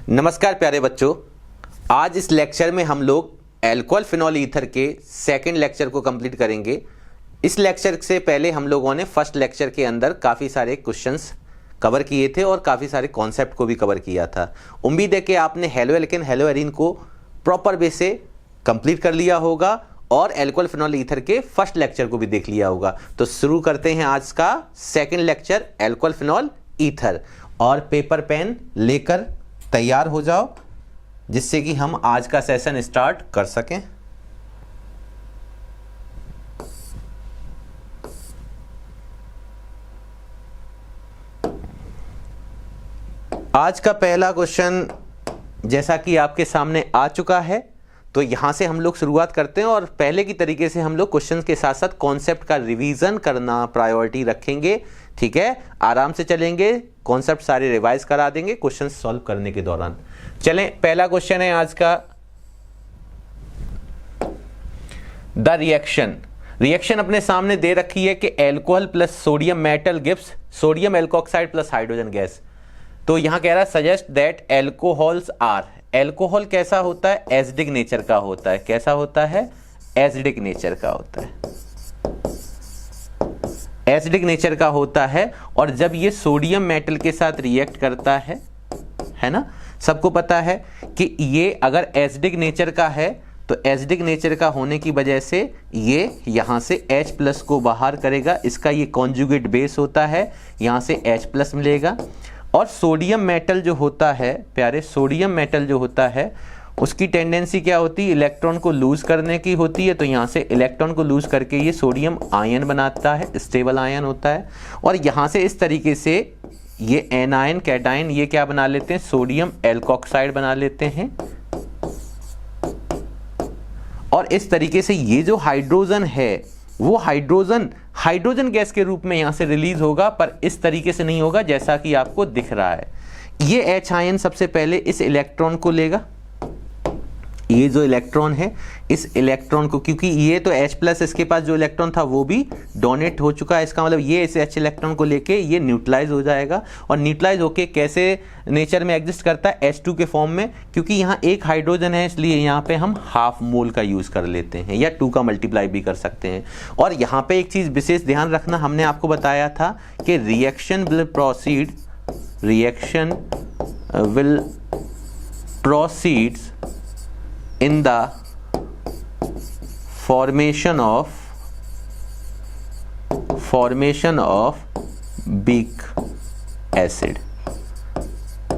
नमस्कार प्यारे बच्चों, आज इस लेक्चर में हम लोग अल्कोहल फिनॉल ईथर के सेकंड लेक्चर को कंप्लीट करेंगे। इस लेक्चर से पहले हम लोगों ने फर्स्ट लेक्चर के अंदर काफ़ी सारे क्वेश्चंस कवर किए थे और काफ़ी सारे कॉन्सेप्ट को भी कवर किया था। उम्मीद है कि आपने हेलो एल्केन हेलो एरीन को प्रॉपर वे से कंप्लीट कर लिया होगा और अल्कोहल फिनॉल ईथर के फर्स्ट लेक्चर को भी देख लिया होगा। तो शुरू करते हैं आज का second lecture alcohol phenol ether. और पेपर पेन लेकर तैयार हो जाओ जिससे कि हम आज का सेशन स्टार्ट कर सकें। आज का पहला क्वेश्चन जैसा कि आपके सामने आ चुका है, तो यहां से हम लोग शुरुआत करते हैं और पहले की तरीके से हम लोग क्वेश्चन के साथ साथ कॉन्सेप्ट का रिवीजन करना प्रायोरिटी रखेंगे। ठीक है, आराम से चलेंगे, कॉन्सेप्ट सारे रिवाइज करा देंगे क्वेश्चन सॉल्व करने के दौरान। चलें, पहला क्वेश्चन है आज का, द रिएक्शन अपने सामने दे रखी है कि alcohol plus sodium metal gives sodium alkoxide plus hydrogen gas. तो यहां कह रहा है suggest that alcohols are, alcohol कैसा होता है, एसिडिक नेचर का होता है। कैसा होता है, एसिडिक नेचर का होता है, एसिडिक नेचर का होता है। और जब ये सोडियम मेटल के साथ रिएक्ट करता है ना, सबको पता है कि ये अगर एसिडिक नेचर का है तो एसिडिक नेचर का होने की वजह से ये यहां से H प्लस को बाहर करेगा, इसका ये कॉन्जुगेट बेस होता है, यहां से H प्लस मिलेगा। और सोडियम मेटल जो होता है प्यारे, सोडियम मेटल जो होता है उसकी टेंडेंसी क्या होती है, इलेक्ट्रॉन को लूज करने की होती है। तो यहाँ से इलेक्ट्रॉन को लूज करके ये सोडियम आयन बनाता है, स्टेबल आयन होता है। और यहाँ से इस तरीके से ये एनायन कैटायन ये क्या बना लेते हैं, सोडियम एल्कोक्साइड बना लेते हैं। और इस तरीके से ये जो हाइड्रोजन है वो हाइड्रोजन गैस के रूप में यहां से रिलीज होगा, पर इस तरीके से नहीं होगा जैसा कि आपको दिख रहा है। ये H आयन सबसे पहले इस इलेक्ट्रॉन को लेगा, ये जो इलेक्ट्रॉन है इस इलेक्ट्रॉन को, क्योंकि ये तो H प्लस इसके पास जो इलेक्ट्रॉन था वो भी डोनेट हो चुका है, इसका मतलब ये इस H इलेक्ट्रॉन को लेके ये न्यूट्रलाइज हो जाएगा। और न्यूट्रलाइज होके कैसे नेचर में एग्जिस्ट करता है, H2 के फॉर्म में, क्योंकि यहाँ एक हाइड्रोजन है इसलिए यहाँ पे हम हाफ मोल का यूज कर लेते हैं या 2 का मल्टीप्लाई भी कर सकते हैं। और यहाँ पे एक चीज विशेष ध्यान रखना, हमने आपको बताया था कि reaction will proceed in the formation of weak acid।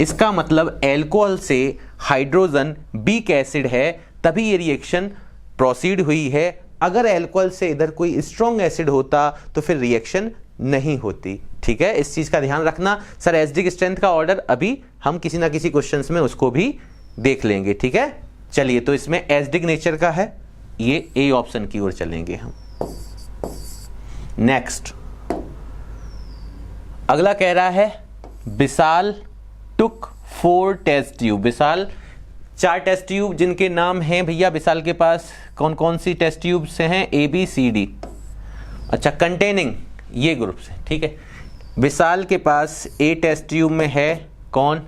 इसका मतलब एल्कोहल से हाइड्रोजन वीक एसिड है, तभी ये रिएक्शन प्रोसीड हुई है। अगर एल्कोहल से इधर कोई स्ट्रॉन्ग एसिड होता तो फिर रिएक्शन नहीं होती। ठीक है, इस चीज का ध्यान रखना। सर एसिडिक स्ट्रेंथ का ऑर्डर अभी हम किसी ना किसी क्वेश्चंस में उसको भी देख लेंगे। ठीक है, चलिए, तो इसमें एसिडिक नेचर का है, ये ए ऑप्शन की ओर चलेंगे हम। नेक्स्ट अगला कह रहा है विशाल टुक 4 टेस्ट ट्यूब। विशाल 4 टेस्ट ट्यूब जिनके नाम हैं भैया, विशाल के पास कौन कौन सी टेस्ट ट्यूब से हैं, ABCD। अच्छा, कंटेनिंग ये ग्रुप से। ठीक है, विशाल के पास ए टेस्ट ट्यूब में है कौन,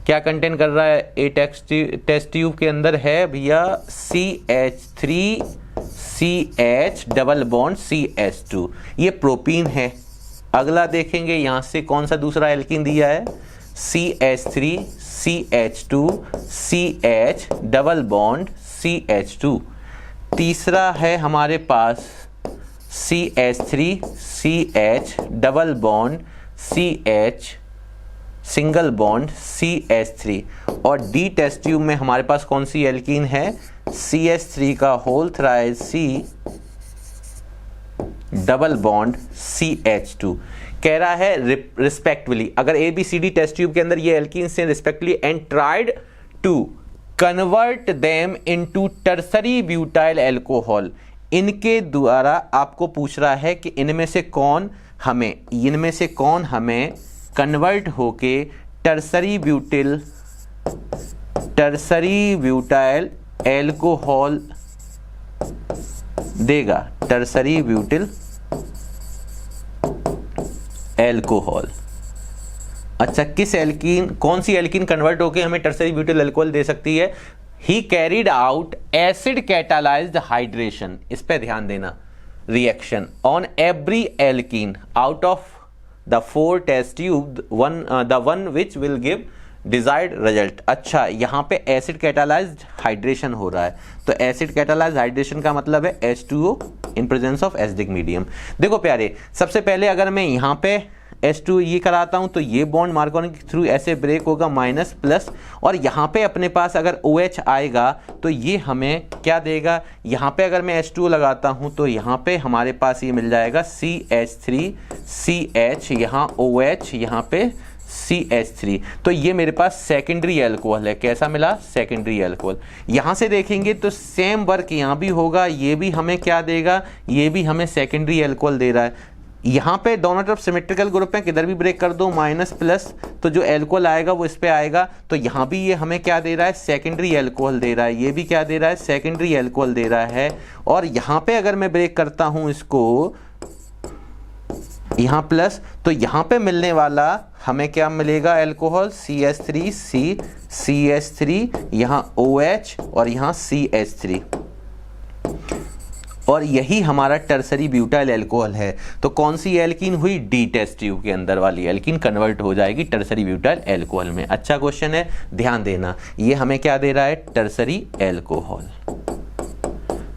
क्या कंटेन कर रहा है, ए टेस्ट ट्यूब के अंदर है भैया CH3 CH double bond CH2, ये प्रोपीन है। अगला देखेंगे यहां से कौन सा दूसरा एल्कीन दिया है, CH3 CH2 CH double bond CH2। तीसरा है हमारे पास CH3 CH double bond CH single bond CH3। और डी टेस्ट ट्यूब में हमारे पास कौन सी एल्कीन है, CH3 का whole thrice C double bond CH2। कह रहा है रिस्पेक्टिवली, अगर ABCD टेस्ट ट्यूब के अंदर ये एल्कीन से respectively and tried to convert them into tertiary butyl alcohol, इनके द्वारा आपको पूछ रहा है कि इनमें से कौन हमें कन्वर्ट होके टर्सरी ब्यूटाइल एल्कोहल देगा, टर्सरी ब्यूटिल एल्कोहल। अच्छा, किस एल्कीन, कौन सी एल्कीन कन्वर्ट होकर हमें टर्सरी ब्यूटाइल अल्कोहल दे सकती है? He carried out acid catalysed hydration, इस पे ध्यान देना, reaction on every alkene out of the 4 test tube the one which will give desired result. अच्छा, यहाँ पे एसिड कैटालाइज्ड हाइड्रेशन हो रहा है, तो एसिड कैटालाइज्ड हाइड्रेशन का मतलब है H2O in presence of acidic medium. देखो प्यारे, सबसे पहले अगर मैं यहाँ पे H2 ये कराता हूं तो ये बॉन्ड मार्कोनी के थ्रू ऐसे ब्रेक होगा माइनस प्लस, और यहाँ पे अपने पास अगर OH आएगा तो ये हमें क्या देगा? यहाँ पे अगर मैं H2O लगाता हूं तो यहाँ पे हमारे पास ये मिल जाएगा CH3CH, यहाँ OH, यहाँ पे CH3, तो ये मेरे पास सेकेंडरी एल्कोहल है। कैसा मिला? Secondary alcohol. यहाँ से देखेंगे तो सेम वर्क यहाँ भी होगा, ये भी हमें क्या देगा? ये भी हमें सेकेंडरी एल्कोहल दे रहा है। यहाँ पे दोनों तरफ सिमेट्रिकल ग्रुप है, किधर भी ब्रेक कर दो माइनस प्लस, तो जो एल्कोहल आएगा वो इस पे आएगा, तो यहाँ भी ये हमें क्या दे रहा है? सेकेंडरी एल्कोहल दे रहा है। ये भी क्या दे रहा है? सेकेंडरी एल्कोहल दे रहा है। और यहाँ पे अगर मैं ब्रेक करता हूँ इसको यहाँ प्लस, तो यहाँ पे मिलने वाला हमें क्या मिलेगा? एल्कोहल CH3, यहाँ OH और यहाँ CH3, और यही हमारा टर्सरी ब्यूटाइल एल्कोहल है। तो कौन सी एल्कीन हुई? डी टेस्ट ट्यूब के अंदर वाली एल्कीन कन्वर्ट हो जाएगी टर्सरी ब्यूटाइल एल्कोहल में। अच्छा क्वेश्चन है, ध्यान देना। ये हमें क्या दे रहा है? Tertiary alcohol.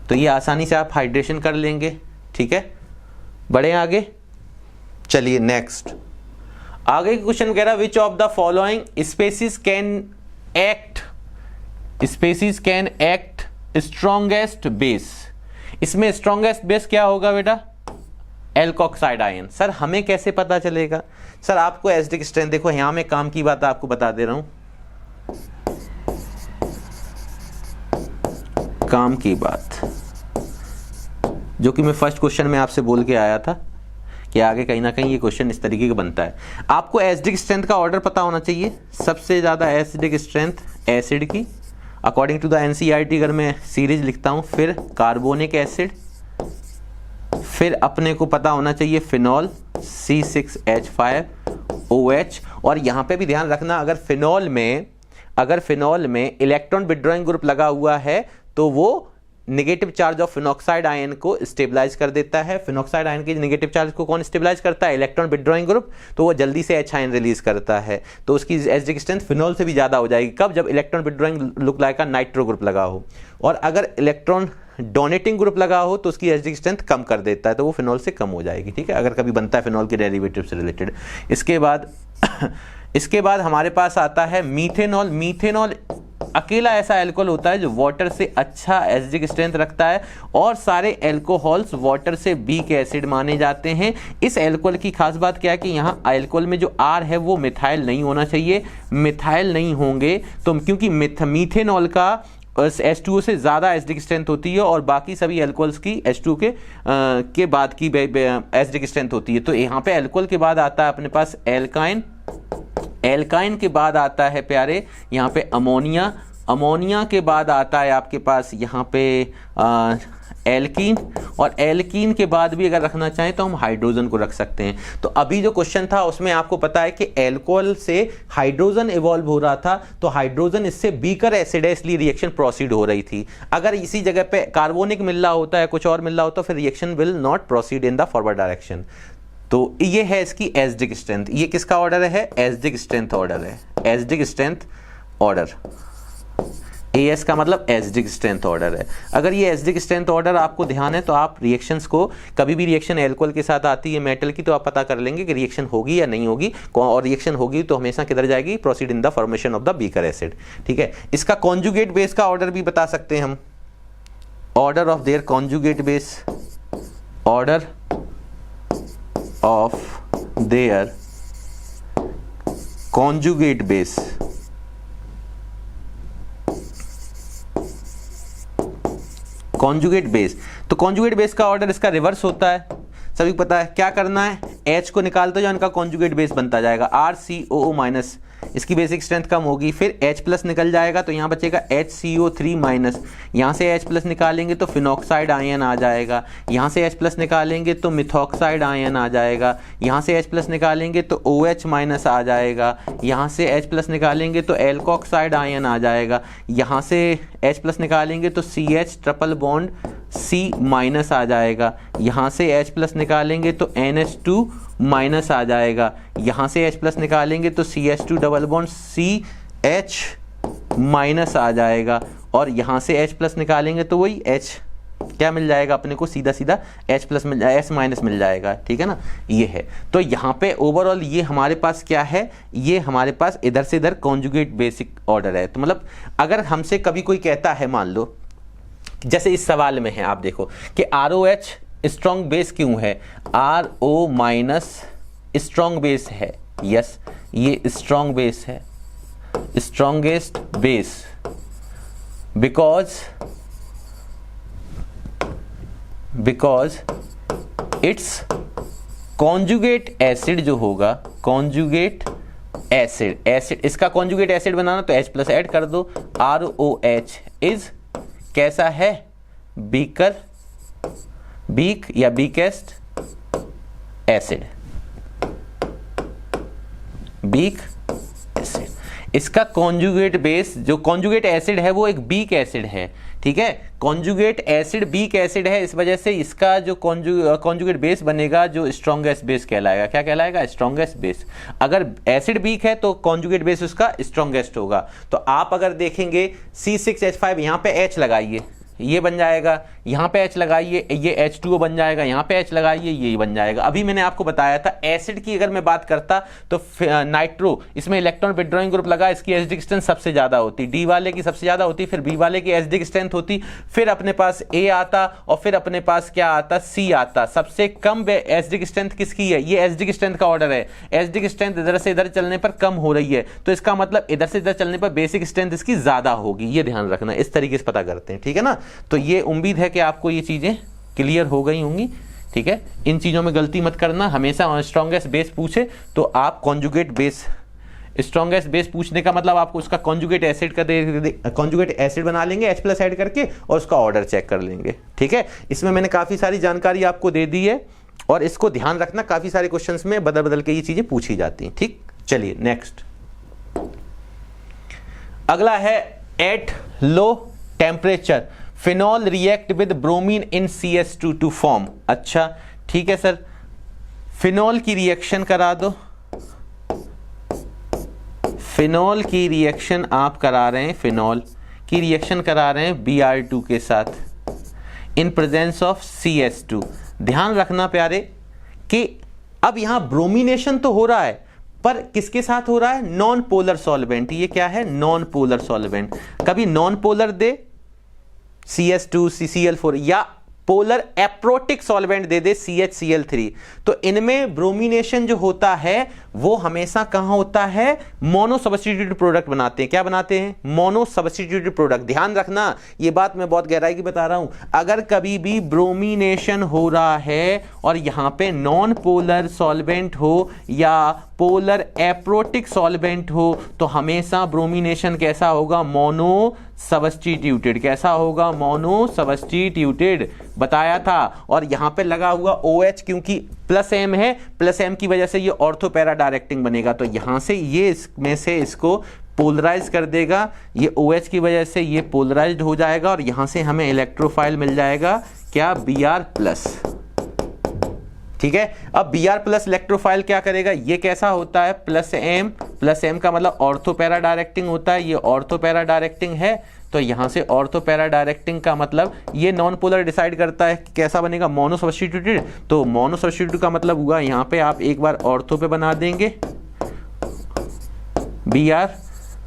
तो ये आसानी से आप हाइड्रेशन कर लेंगे, ठीक है। बढ़े आगे, चलिए नेक्स्ट। आगे क्वेश्चन कह रहा which of the following species can act strongest base. इसमें स्ट्रॉन्गेस्ट बेस क्या होगा बेटा? Alkoxide ion. सर हमें कैसे पता चलेगा? सर आपको एसिडिक स्ट्रेंथ, देखो यहां में काम की बात आपको बता दे रहा हूं, काम की बात जो कि मैं फर्स्ट क्वेश्चन में आपसे बोल के आया था कि आगे कहीं ना कहीं ये क्वेश्चन इस तरीके का बनता है। आपको एसिडिक स्ट्रेंथ का ऑर्डर पता होना चाहिए। सबसे ज्यादा एसिडिक स्ट्रेंथ एसिड की अकॉर्डिंग टू द NCERT, अगर मैं सीरीज लिखता हूं, फिर कार्बोनिक एसिड, फिर अपने को पता होना चाहिए फिनॉल C6H5OH। और यहां पे भी ध्यान रखना, अगर फिनॉल में इलेक्ट्रॉन विथड्रॉइंग ग्रुप लगा हुआ है तो वो negative charge of phenoxide ion को स्टेबलाइज कर देता है। फिनॉक्साइड आयन के नेगेटिव चार्ज को कौन स्टेबलाइज करता है? इलेक्ट्रॉन विथड्रॉइंग ग्रुप, तो वो जल्दी से H आयन रिलीज करता है, तो उसकी एसिडिक स्ट्रेंथ फिनॉल से भी ज्यादा हो जाएगी। कब? जब इलेक्ट्रॉन विथड्रॉइंग लुक लाइक का नाइट्रो ग्रुप लगा हो। और अगर इलेक्ट्रॉन डोनेटिंग ग्रुप लगा हो तो उसकी एसिडिक स्ट्रेंथ कम कर देता है, तो वो फिनॉल से कम हो जाएगी, ठीक है, अगर कभी बनता है फिनॉल के डेरिवेटिव से रिलेटेड। इसके बाद हमारे पास आता है मीथेनॉल। मीथेनॉल अकेला ऐसा एल्कोहल होता है जो वाटर से अच्छा एसिडिक स्ट्रेंथ रखता है, और सारे एल्कोहल्स वाटर से वीक एसिड माने जाते हैं। इस एल्कोहल की खास बात क्या है कि यहाँ एल्कोहल में जो R है वो मिथाइल नहीं होना चाहिए। मिथाइल नहीं होंगे तो, क्योंकि मीथेनॉल का H2O से ज़्यादा एसिडिक स्ट्रेंथ होती है और बाकी सभी एल्कोहल्स की H2O के बाद की एसिडिक स्ट्रेंथ होती है। तो यहाँ पे एल्कोहल के बाद आता है अपने पास एल्काइन, एल्काइन के बाद आता है प्यारे यहाँ पे अमोनिया, अमोनिया के बाद आता है आपके पास यहाँ पे एल्कीन, और एल्कीन के बाद भी अगर रखना चाहें तो हम हाइड्रोजन को रख सकते हैं। तो अभी जो क्वेश्चन था उसमें आपको पता है कि एल्कोहल से हाइड्रोजन इवॉल्व हो रहा था, तो हाइड्रोजन इससे बीकर एसिड है, इसलिए रिएक्शन प्रोसीड हो रही थी। अगर इसी जगह पे कार्बोनिक मिल रहा होता है, कुछ और मिल रहा होता, फिर reaction will not proceed in the forward direction. तो ये है इसकी एसिडिक स्ट्रेंथ। ये किसका ऑर्डर है? एसिडिक स्ट्रेंथ ऑर्डर है, एसिडिक स्ट्रेंथ ऑर्डर। AS का मतलब एसिडिक स्ट्रेंथ ऑर्डर है। अगर ये एसिडिक स्ट्रेंथ ऑर्डर आपको ध्यान है तो आप रिएक्शंस को, कभी भी रिएक्शन एल्कोहल के साथ आती है मेटल की, तो आप पता कर लेंगे कि रिएक्शन होगी या नहीं होगी, और रिएक्शन होगी तो हमेशा किधर जाएगी? Proceed in the formation of the beaker acid, ठीक है। इसका कॉन्जुगेट बेस का ऑर्डर भी बता सकते हैं हम, order of their conjugate base, order of their conjugate base. Conjugate base, तो कॉन्जुगेट बेस का ऑर्डर इसका रिवर्स होता है, सभी को पता है। क्या करना है? H को निकालते जाओ, इनका कॉन्जुगेट बेस बनता जाएगा RCOO माइनस इसकी बेसिक स्ट्रेंथ कम होगी, फिर H प्लस निकल जाएगा तो यहाँ बचेगा HCO3 माइनस, यहाँ से H प्लस निकालेंगे तो फिनॉक्साइड आयन आ जाएगा, यहाँ से H प्लस निकालेंगे तो मिथॉक्साइड आयन आ जाएगा, यहाँ से H प्लस निकालेंगे तो OH माइनस आ जाएगा, यहाँ से H प्लस निकालेंगे तो एल्कोक्साइड आयन आ जाएगा, यहाँ से H प्लस निकालेंगे तो CH triple bond C minus आ जाएगा, यहाँ से H प्लस निकालेंगे तो NH2 माइनस आ जाएगा, यहाँ से H प्लस निकालेंगे तो CH2 double bond CH minus आ जाएगा, और यहाँ से H प्लस निकालेंगे तो वही H क्या मिल जाएगा अपने को, सीधा सीधा H प्लस मिल जाएगा, S माइनस मिल जाएगा, ठीक है ना। ये है, तो यहाँ पे ओवरऑल ये हमारे पास क्या है, ये हमारे पास इधर से इधर कॉन्जुगेट बेसिक ऑर्डर है। तो मतलब अगर हमसे कभी कोई कहता है, मान लो जैसे इस सवाल में है, आप देखो कि ROH स्ट्रॉन्ग बेस क्यों है, RO माइनस स्ट्रॉन्ग बेस है, यस ये स्ट्रॉन्ग बेस है, strongest base, because it's conjugate acid जो होगा, कॉन्जुगेट एसिड इसका कॉन्जुगेट एसिड बनाना तो H प्लस ऐड कर दो, ROH इज कैसा है, बीक या बीकेस्ट एसिड, बीक एसिड। इसका कॉन्जुगेट बेस जो कॉन्जुगेट एसिड है वो एक बीक एसिड है, ठीक है, कॉन्जुगेट एसिड बीक एसिड है, इस वजह से इसका जो कॉन्जुगेट बेस बनेगा जो स्ट्रॉन्गेस्ट बेस कहलाएगा, क्या कहलाएगा, स्ट्रॉन्गेस्ट बेस। अगर एसिड बीक है तो कॉन्जुगेट बेस उसका स्ट्रॉन्गेस्ट होगा। तो आप अगर देखेंगे C6H5, यहाँ पे H लगाइए ये बन जाएगा, यहाँ पे H लगाइए ये H2O बन जाएगा, यहाँ पे H लगाइए ये बन जाएगा। अभी मैंने आपको बताया था एसिड की अगर मैं बात करता तो नाइट्रो, इसमें इलेक्ट्रॉन विड्रॉइंग ग्रुप लगा, इसकी एसिडिक स्ट्रेंथ सबसे ज़्यादा होती, D वाले की सबसे ज़्यादा होती, फिर B वाले की एसिडिक स्ट्रेंथ होती, फिर अपने पास A आता और फिर अपने पास क्या आता, C आता। सबसे कम एसिडिक स्ट्रेंथ किसकी है, ये एसिडिक स्ट्रेंथ का ऑर्डर है, एसिडिक स्ट्रेंथ इधर से इधर चलने पर कम हो रही है, तो इसका मतलब इधर से इधर चलने पर बेसिक स्ट्रेंथ इसकी ज़्यादा होगी, ये ध्यान रखना, इस तरीके से पता करते हैं, ठीक है ना। तो ये उम्मीद है कि आपको ये चीज़ें क्लियर हो गई होंगी, ठीक है। इन चीज़ों में गलती मत करना, हमेशा स्ट्रॉन्गेस्ट बेस पूछे तो आप कॉन्जुगेट बेस, स्ट्रॉन्गेस्ट बेस पूछने का मतलब आपको उसका कॉन्जुगेट एसिड का कॉन्जुगेट एसिड बना लेंगे H प्लस ऐड करके और उसका ऑर्डर चेक कर लेंगे, ठीक है। इसमें मैंने काफ़ी सारी जानकारी आपको दे दी है और इसको ध्यान रखना, काफ़ी सारे क्वेश्चंस में बदल बदल के ये चीज़ें पूछी जाती हैं, ठीक। चलिए नेक्स्ट, अगला है at low temperature phenol react with bromine in CS2 to form. अच्छा ठीक है सर, फिनॉल की रिएक्शन करा दो, फिनॉल की रिएक्शन आप करा रहे हैं, फिनॉल की रिएक्शन करा रहे हैं Br2 के साथ इन प्रेजेंस ऑफ CS2। ध्यान रखना प्यारे कि अब यहां ब्रोमिनेशन तो हो रहा है पर किसके साथ हो रहा है, नॉन पोलर सॉल्वेंट। ये क्या है, नॉन पोलर सॉल्वेंट। कभी नॉन पोलर दे CS2 CCl4 या पोलर एप्रोटिक सॉल्वेंट दे दे CHCl3, तो इनमें ब्रोमिनेशन जो होता है वो हमेशा कहां होता है, मोनो सब्स्टिट्यूटेड प्रोडक्ट बनाते हैं। क्या बनाते हैं, मोनो सब्स्टिट्यूटेड प्रोडक्ट। ध्यान रखना ये बात मैं बहुत गहराई की बता रहा हूं, अगर कभी भी ब्रोमिनेशन हो रहा है और यहां पे नॉन पोलर सॉल्वेंट हो या पोलर एप्रोटिक सॉल्वेंट हो तो हमेशा ब्रोमिनेशन कैसा होगा, मोनो सब्स्टिट्यूटेड। कैसा होगा, मोनो सब्स्टिट्यूटेड, बताया था। और यहां पे लगा हुआ OH क्योंकि प्लस M है, प्लस M की वजह से ये ऑर्थो पैरा डायरेक्टिंग बनेगा, तो यहां से ये इसमें से इसको पोलराइज कर देगा, ये OH की वजह से ये पोलराइज्ड हो जाएगा और यहां से हमें इलेक्ट्रोफाइल मिल जाएगा क्या, Br+। ठीक है, अब Br+ इलेक्ट्रोफाइल क्या करेगा, ये कैसा होता है, प्लस M का मतलब ऑर्थो पैरा डायरेक्टिंग होता है, ये ऑर्थो पैरा डायरेक्टिंग है, तो यहां से ऑर्थो पैरा डायरेक्टिंग का मतलब ये नॉन पोलर डिसाइड करता है कैसा बनेगा, मोनो सब्स्टिट्यूटेड। तो मोनो सब्स्टिट्यूट का मतलब हुआ यहां पे आप एक बार ऑर्थो पे बना देंगे Br,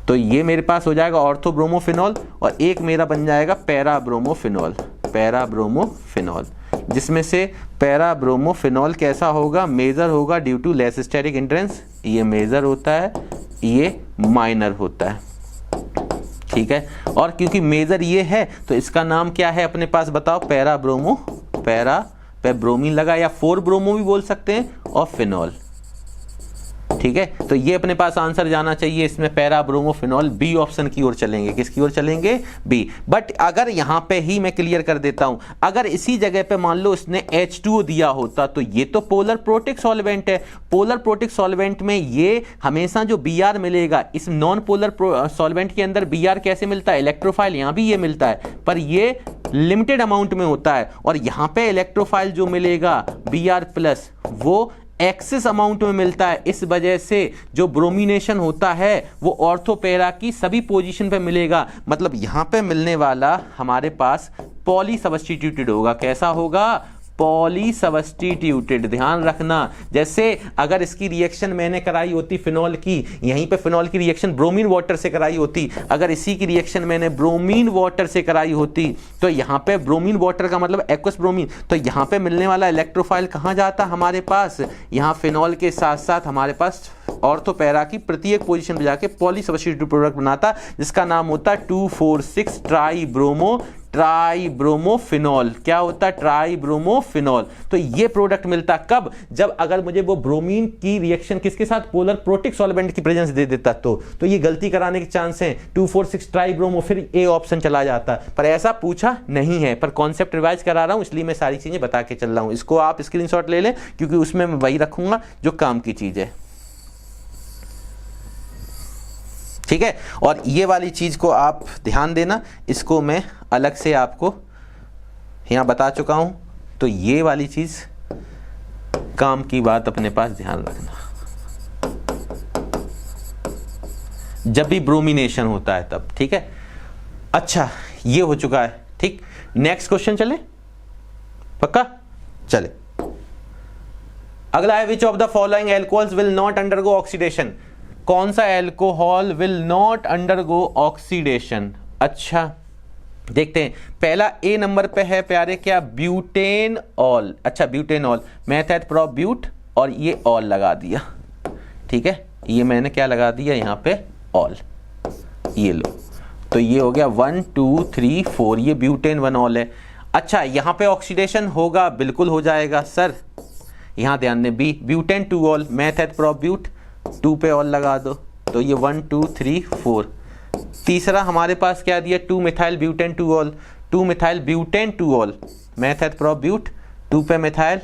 तो ये मेरे पास हो जाएगा ऑर्थो ब्रोमोफिनॉल और एक मेरा बन जाएगा पैरा ब्रोमोफिनॉल, पैरा ब्रोमोफिनॉल, जिसमें से पैरा ब्रोमोफिनॉल कैसा होगा, मेजर होगा due to less steric hindrance, ये मेजर होता है, ये माइनर होता है, ठीक है। और क्योंकि मेजर ये है तो इसका नाम क्या है अपने पास, बताओ, पैरा ब्रोमो, पैरा पे ब्रोमीन लगा या 4 ब्रोमो भी बोल सकते हैं और फिनॉल, ठीक है, तो ये अपने पास आंसर जाना चाहिए इसमें पैरा ब्रोमोफिनॉल, बी ऑप्शन की ओर चलेंगे। किसकी ओर चलेंगे? बी। बट अगर यहां पे ही मैं क्लियर कर देता हूं, अगर इसी जगह पे मान लो इसने H2O दिया होता तो ये तो पोलर प्रोटिक सॉल्वेंट है। पोलर प्रोटिक सॉल्वेंट में ये हमेशा जो Br मिलेगा, इस नॉन पोलर सॉल्वेंट के अंदर Br कैसे मिलता है? इलेक्ट्रोफाइल, यहां भी ये मिलता है पर ये लिमिटेड अमाउंट में होता है, और यहां पे इलेक्ट्रोफाइल जो मिलेगा Br प्लस वो एक्सेस अमाउंट में मिलता है। इस वजह से जो ब्रोमिनेशन होता है वो ऑर्थोपेरा की सभी पोजीशन पे मिलेगा, मतलब यहां पे मिलने वाला हमारे पास पॉली सब्स्टिट्यूटेड होगा। कैसा होगा? Poly substituted. ध्यान रखना, जैसे अगर इसकी रिएक्शन मैंने कराई होती फिनॉल की, यहीं पे फिनॉल की रिएक्शन ब्रोमीन वाटर से कराई होती, अगर इसी की रिएक्शन मैंने ब्रोमीन वाटर से कराई होती तो यहाँ पे ब्रोमीन वाटर का मतलब एक्वस ब्रोमीन, तो यहाँ पे मिलने वाला इलेक्ट्रोफाइल कहाँ जाता हमारे पास? यहाँ फिनॉल के साथ साथ हमारे पास ऑर्थोपेरा की प्रत्येक पोजीशन पे जाके पॉली सब्स्टिट्यूटेड प्रोडक्ट बनाता, जिसका नाम होता 2,4,6 ट्राइब्रोमोफिनॉल। क्या होता है? ट्राइब्रोमोफिनॉल। तो ये प्रोडक्ट मिलता कब? जब अगर मुझे वो ब्रोमीन की रिएक्शन किसके साथ? पोलर प्रोटिक सॉल्वेंट की प्रेजेंस दे देता तो ये गलती कराने के चांस हैं। 2,4,6 ट्राइब्रोमो, फिर ए ऑप्शन चला जाता, पर ऐसा पूछा नहीं है, पर कॉन्सेप्ट रिवाइज करा रहा हूं इसलिए मैं सारी चीजें बता के चल रहा हूं। इसको आप स्क्रीनशॉट ले लें क्योंकि उसमें मैं वही रखूंगा जो काम की चीज है, ठीक है। और ये वाली चीज को आप ध्यान देना, इसको मैं अलग से आपको यहां बता चुका हूं, तो ये वाली चीज काम की बात अपने पास ध्यान रखना जब भी ब्रोमिनेशन होता है तब, ठीक है। अच्छा, ये हो चुका है, ठीक। नेक्स्ट क्वेश्चन चले, पक्का चले। अगला है which of the following alcohols will not undergo oxidation. कौन सा alcohol will not undergo oxidation? अच्छा देखते हैं, पहला ए नंबर पे है प्यारे, क्या? ब्यूटेनॉल। अच्छा ब्यूटेनॉल, मेथड प्रो ब्यूट और ये ऑल लगा दिया, ठीक है। ये मैंने क्या लगा दिया यहाँ पे? ऑल। ये लो, तो ये हो गया 1 2 3 4, ये ब्यूटेन 1 ऑल है। अच्छा यहाँ पे ऑक्सीडेशन होगा? बिल्कुल हो जाएगा सर। यहाँ ध्यान दें, b butane 2 ol, method pro but 2 पे ऑल लगा दो, तो ये 1 2 3 4। तीसरा हमारे पास क्या दिया? 2 methyl butane 2 ol, 2 methyl butane 2 ol, method pro but 2 पे मिथाइल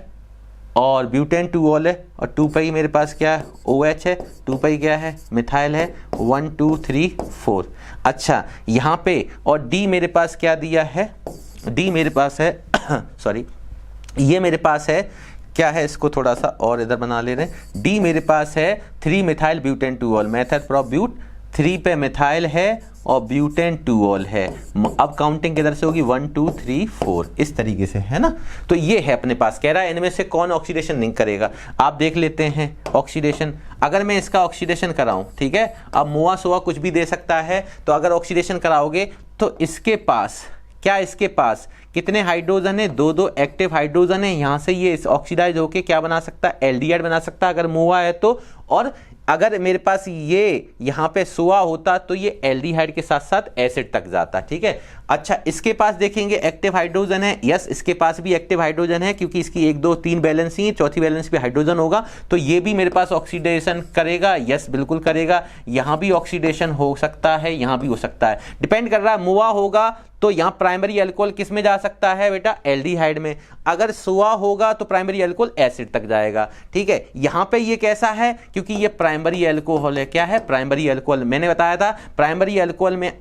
और ब्यूटेन 2 ऑल है, और 2 पे ही मेरे पास क्या है? OH है, 2 पे ही क्या है? मिथाइल है। 1 2 3 4। अच्छा यहाँ पे, और डी मेरे पास क्या दिया है? डी मेरे पास है सॉरी, ये मेरे पास है क्या है? इसको थोड़ा सा और इधर बना ले रहे हैं। डी मेरे पास है 3 methyl butane 2 ol, method pro but 3 पे मिथाइल है और ब्यूटेन 2 ऑल है। अब काउंटिंग किधर से होगी? 1 2 3 4, इस तरीके से, है ना। तो ये है अपने पास, कह रहा है इनमें से कौन ऑक्सीडेशन नहीं करेगा। आप देख लेते हैं ऑक्सीडेशन, अगर मैं इसका ऑक्सीडेशन कराऊं, ठीक है। अब मोआ सोआ कुछ भी दे सकता है, तो अगर ऑक्सीडेशन कराओगे तो इसके पास क्या? इसके पास कितने हाइड्रोजन है? 2 एक्टिव हाइड्रोजन है। यहां से ये ऑक्सीडाइज होके क्या बना सकता है? एल्डिहाइड बना सकता है अगर मोआ है तो। और अगर मेरे पास ये यहाँ पे सोआ होता तो ये एल्डिहाइड के साथ साथ एसिड तक जाता, ठीक है। अच्छा इसके पास देखेंगे एक्टिव हाइड्रोजन है, यस इसके पास भी एक्टिव हाइड्रोजन है क्योंकि इसकी 1 2 3 बैलेंस ही, चौथी बैलेंस पे हाइड्रोजन होगा, तो ये भी मेरे पास ऑक्सीडेशन करेगा, यस बिल्कुल करेगा। यहाँ भी ऑक्सीडेशन हो सकता है, यहाँ भी हो सकता है, डिपेंड कर रहा है। मोआ होगा तो यहाँ प्राइमरी अल्कोहल किस में जा सकता है बेटा? एल्डिहाइड में। अगर सोआ होगा तो प्राइमरी अल्कोहल एसिड तक जाएगा, ठीक है। यहाँ पे ये कैसा है? क्योंकि ये प्राइमरी अल्कोहल है। क्या है? Primary alcohol. मैंने बताया था प्राइमरी अल्कोहल में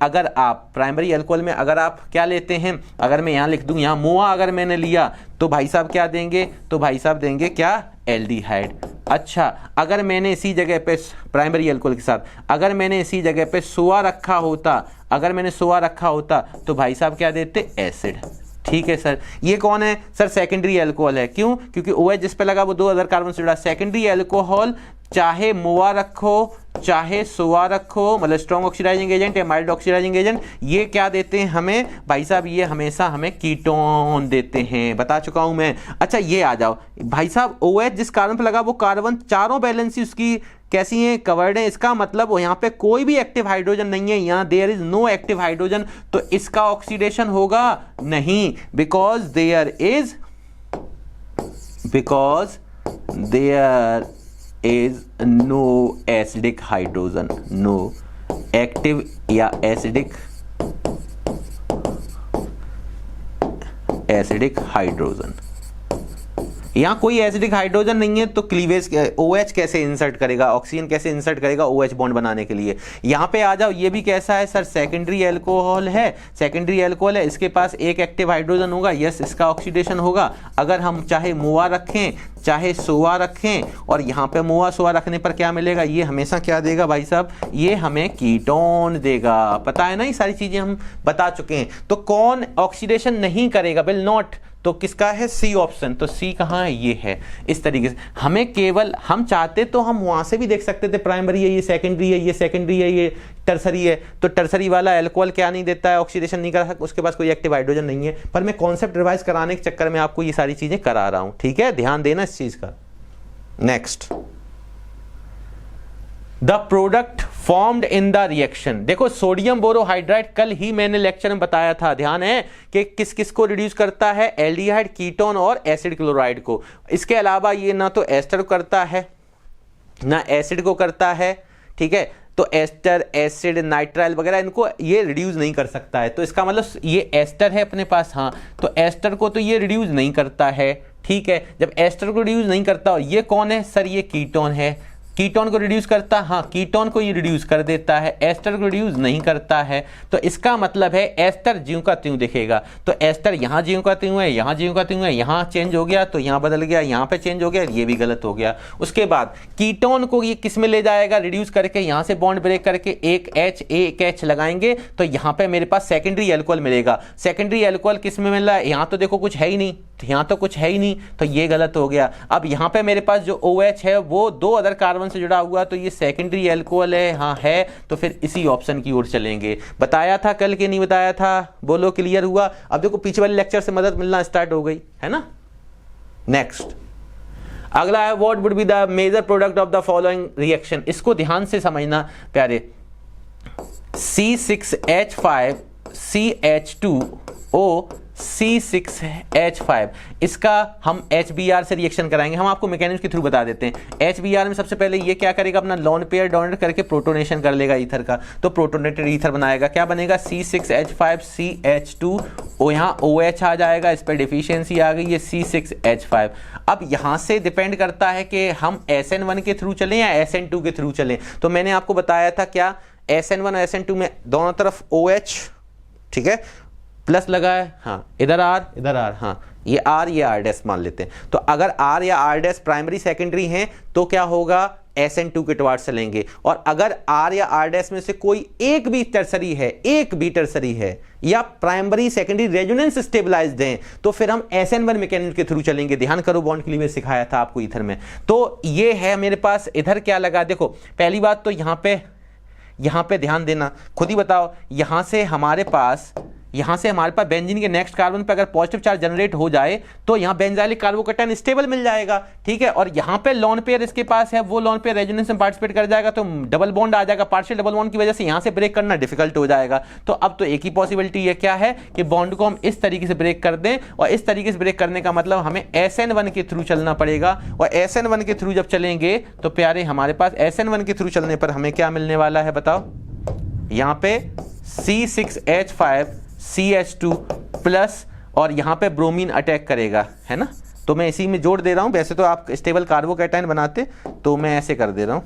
अगर आप क्या लेते हैं, अगर मैं यहाँ लिख दूं, यहाँ मोआ अगर मैंने लिया तो भाई साहब क्या देंगे? तो भाई साहब देंगे क्या? एल्डिहाइड। अच्छा अगर मैंने इसी जगह पे प्राइमरी अल्कोहल के साथ अगर मैंने इसी जगह पे सोआ रखा होता, तो भाई साहब क्या देते? एसिड। ठीक है सर। ये कौन है सर? सेकेंडरी अल्कोहल है। क्यों? क्योंकि OH जिस पे लगा वो 2 अदर कार्बन से जुड़ा। सेकेंडरी अल्कोहल चाहे मोआ रखो चाहे सोआ रखो, मतलब स्ट्रॉन्ग ऑक्सीडाइजिंग एजेंट या माइल्ड ऑक्सीडाइजिंग एजेंट, ये क्या देते हैं हमें भाई साहब? ये हमेशा हमें कीटोन देते हैं, बता चुका हूं मैं। अच्छा ये आ जाओ भाई साहब, OH जिस कार्बन पे लगा वो कार्बन चारों बैलेंसी उसकी कैसी हैं? कवर्ड है। इसका मतलब यहाँ पे कोई भी एक्टिव हाइड्रोजन नहीं है, यहाँ there is no active hydrogen, तो इसका ऑक्सीडेशन होगा नहीं, because there is no acidic hydrogen, no active या एसिडिक हाइड्रोजन। यहां कोई एसिडिक हाइड्रोजन नहीं है तो क्लीवेज OH कैसे इंसर्ट करेगा, ऑक्सीजन कैसे इंसर्ट करेगा OH बॉन्ड बनाने के लिए। यहां पे आ जाओ, ये भी कैसा है सर, सेकेंडरी अल्कोहल है, सेकेंडरी अल्कोहल है, इसके पास एक एक्टिव हाइड्रोजन होगा, यस इसका ऑक्सीडेशन होगा। अगर हम चाहे मोआ रखें चाहे सोआ रखें, और यहाँ पे मोआ सोआ रखने पर क्या मिलेगा, ये हमेशा क्या देगा भाई साहब, ये हमें कीटोन देगा। पता है ना, ये सारी चीजें हम बता चुके हैं। तो कौन ऑक्सीडेशन नहीं करेगा, विल नॉट, तो किसका है, सी ऑप्शन। तो सी कहाँ है, ये है। इस तरीके से हमें केवल, हम चाहते तो हम वहां से भी देख सकते थे, प्राइमरी है, ये सेकेंडरी है, ये सेकेंडरी है, ये टर्सरी है। तो टर्सरी वाला अल्कोहल क्या नहीं देता है, ऑक्सीडेशन नहीं कर सकता, उसके पास कोई एक्टिव हाइड्रोजन नहीं है। पर मैं कॉन्सेप्ट रिवाइज कराने के चक्कर में आपको ये सारी चीजें करा रहा हूं, ठीक है, ध्यान देना इस चीज का। Next, the product formed in the reaction. देखो सोडियम बोरोहाइड्राइड कल ही मैंने लेक्चर में बताया था, ध्यान है, कि किस किस को रिड्यूस करता है, एल्डिहाइड, कीटोन और एसिड क्लोराइड को। इसके अलावा ये ना तो एस्टर को करता है ना एसिड को करता है, ठीक है। तो एस्टर, एसिड, नाइट्राइल वगैरह इनको ये रिड्यूस नहीं कर सकता है। तो इसका मतलब ये एस्टर है अपने पास, हाँ, तो एस्टर को तो ये रिड्यूस नहीं करता है, ठीक है। जब एस्टर को रिड्यूस नहीं करता, और ये कौन है सर, ये कीटोन है। कीटोन को रिड्यूस करता, हाँ, कीटोन को ये रिड्यूस कर देता है, एस्टर को रिड्यूस नहीं करता है। तो इसका मतलब है एस्टर ज्यों का त्यों दिखेगा। तो एस्टर यहाँ ज्यों का त्यों है, यहाँ ज्यों का त्यों है, यहाँ चेंज हो गया तो यहाँ बदल गया, यहाँ पे चेंज हो गया, ये भी गलत हो गया। उसके बाद कीटोन को ये किस में ले जाएगा, रिड्यूस करके, यहाँ से बॉन्ड ब्रेक करके एक H लगाएंगे तो यहाँ पे मेरे पास सेकेंडरी अल्कोहल मिलेगा। सेकेंडरी अल्कोहल किस में मिल रहा है, यहाँ तो देखो कुछ है ही नहीं, यहाँ तो कुछ है ही नहीं, तो ये गलत हो गया। अब यहाँ पे मेरे पास जो OH है वो 2 अदर कार्बन से जुड़ा हुआ, तो ये सेकेंडरी अल्कोहल है, हाँ है, तो फिर इसी ऑप्शन की ओर चलेंगे। बताया था कल के नहीं बताया था, बोलो क्लियर हुआ। अब देखो पीछे वाले लेक्चर से मदद मिलना स्टार्ट हो गई है ना। नेक्स्ट, अगला है what would be the major product of the following reaction. इसको ध्यान से समझना प्यारे। C6H5 CH2O C6H5, इसका हम HBr से रिएक्शन कराएंगे। हम आपको मैकेनिज्म के थ्रू बता देते हैं। HBr में सबसे पहले ये क्या करेगा, अपना लोन पेयर डोनेट करके प्रोटोनेशन कर लेगा ईथर का, तो प्रोटोनेटेड ईथर बनाएगा। क्या बनेगा, C6H5 CH2O, यहाँ OH आ जाएगा, इस पर डिफिशियंसी आ गई है, C6H5। अब यहाँ से डिपेंड करता है कि हम SN1 के थ्रू चलें या SN2 के थ्रू चलें। तो मैंने आपको बताया था क्या, SN1 और SN2 में दोनों तरफ OH, ठीक है, प्लस लगा है, हाँ, इधर R इधर R, हाँ, ये R ये R' मान लेते हैं। तो अगर R या R' प्राइमरी सेकेंडरी हैं तो क्या होगा, SN2 के टुवार्ड्स चलेंगे। और अगर R या R' में से कोई एक भी टर्सरी है, एक भी टर्सरी है, या प्राइमरी सेकेंडरी रेजोनेंस स्टेबलाइज्ड हैं, तो फिर हम SN1 मैकेनिज्म के थ्रू चलेंगे। ध्यान करो, बॉन्ड क्लीवेज सिखाया था आपको ईथर में। तो ये है मेरे पास, इधर क्या लगा, देखो पहली बात तो यहाँ पे ध्यान देना, खुद ही बताओ, यहाँ से हमारे पास बेंजीन के नेक्स्ट कार्बन पे अगर पॉजिटिव चार्ज जनरेट हो जाए तो यहाँ बेंजाइलिक कार्बोकैटायन स्टेबल मिल जाएगा, ठीक है। और यहाँ पे लोन पेयर इसके पास है, वो लोन पेयर रेजोनेंस में पार्टिसिपेट कर जाएगा, तो डबल बॉन्ड आ जाएगा। पार्शियल डबल बॉन्ड की वजह से यहाँ से ब्रेक करना डिफिकल्ट हो जाएगा। तो अब तो एक ही पॉसिबिलिटी है, क्या है, कि बॉन्ड को हम इस तरीके से ब्रेक कर दें, और इस तरीके से ब्रेक करने का मतलब हमें SN1 के थ्रू चलना पड़ेगा। और SN1 के थ्रू जब चलेंगे तो प्यारे हमारे पास SN1 के थ्रू चलने पर हमें क्या मिलने वाला है, बताओ, यहाँ पे C6H5 CH2 प्लस, और यहाँ पे ब्रोमीन अटैक करेगा, है ना। तो मैं इसी में जोड़ दे रहा हूँ, वैसे तो आप स्टेबल कार्बोकैटायन बनाते, तो मैं ऐसे कर दे रहा हूँ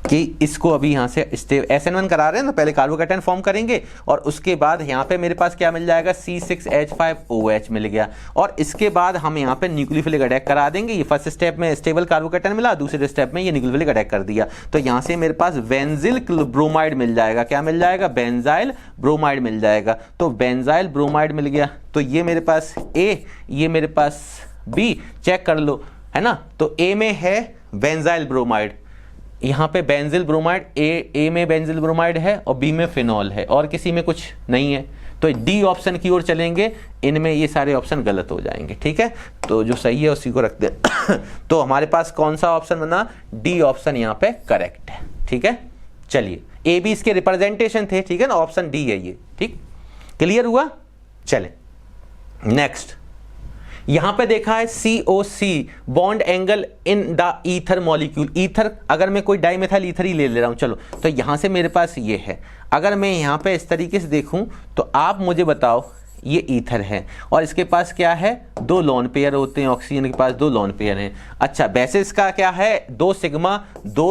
कि इसको अभी यहाँ से SN1 करा रहे हैं ना, पहले कार्बोकैटायन फॉर्म करेंगे, और उसके बाद यहाँ पे मेरे पास क्या मिल जाएगा, C6H5OH मिल गया। और इसके बाद हम यहाँ पे न्यूक्लियोफिलिक अटैक करा देंगे। ये फर्स्ट स्टेप में स्टेबल कार्बोकैटायन मिला, दूसरे स्टेप में ये न्यूक्लियोफिलिक अटैक कर दिया, तो यहाँ से मेरे पास बेंजिल ब्रोमाइड मिल जाएगा। क्या मिल जाएगा, बेंजाइल ब्रोमाइड मिल जाएगा। तो बेंजाइल ब्रोमाइड मिल गया, तो ये मेरे पास A, ये मेरे पास B, चेक कर लो, है ना। तो A में है बेंजाइल ब्रोमाइड, यहाँ पे बेंजिल ब्रोमाइड, ए में बेंजिल ब्रोमाइड है और बी में फिनॉल है, और किसी में कुछ नहीं है। तो डी ऑप्शन की ओर चलेंगे, इनमें ये सारे ऑप्शन गलत हो जाएंगे, ठीक है। तो जो सही है उसी को रखते हैं। तो हमारे पास कौन सा ऑप्शन बना, डी ऑप्शन यहाँ पे करेक्ट है, ठीक है। चलिए, ए बी इसके रिप्रेजेंटेशन थे, ठीक है ना, ऑप्शन डी है ये, ठीक, क्लियर हुआ। चले नेक्स्ट, यहां पे देखा है COC bond angle in the ether molecule. Ether अगर मैं कोई डाइमेथाइल ईथर ही ले रहा हूं, चलो तो यहां से मेरे पास ये है। अगर मैं यहां पे इस तरीके से देखूं तो आप मुझे बताओ ये ईथर है और इसके पास क्या है, 2 लोन पेयर होते हैं, ऑक्सीजन के पास 2 लोन पेयर हैं। अच्छा बेसिस का क्या है, 2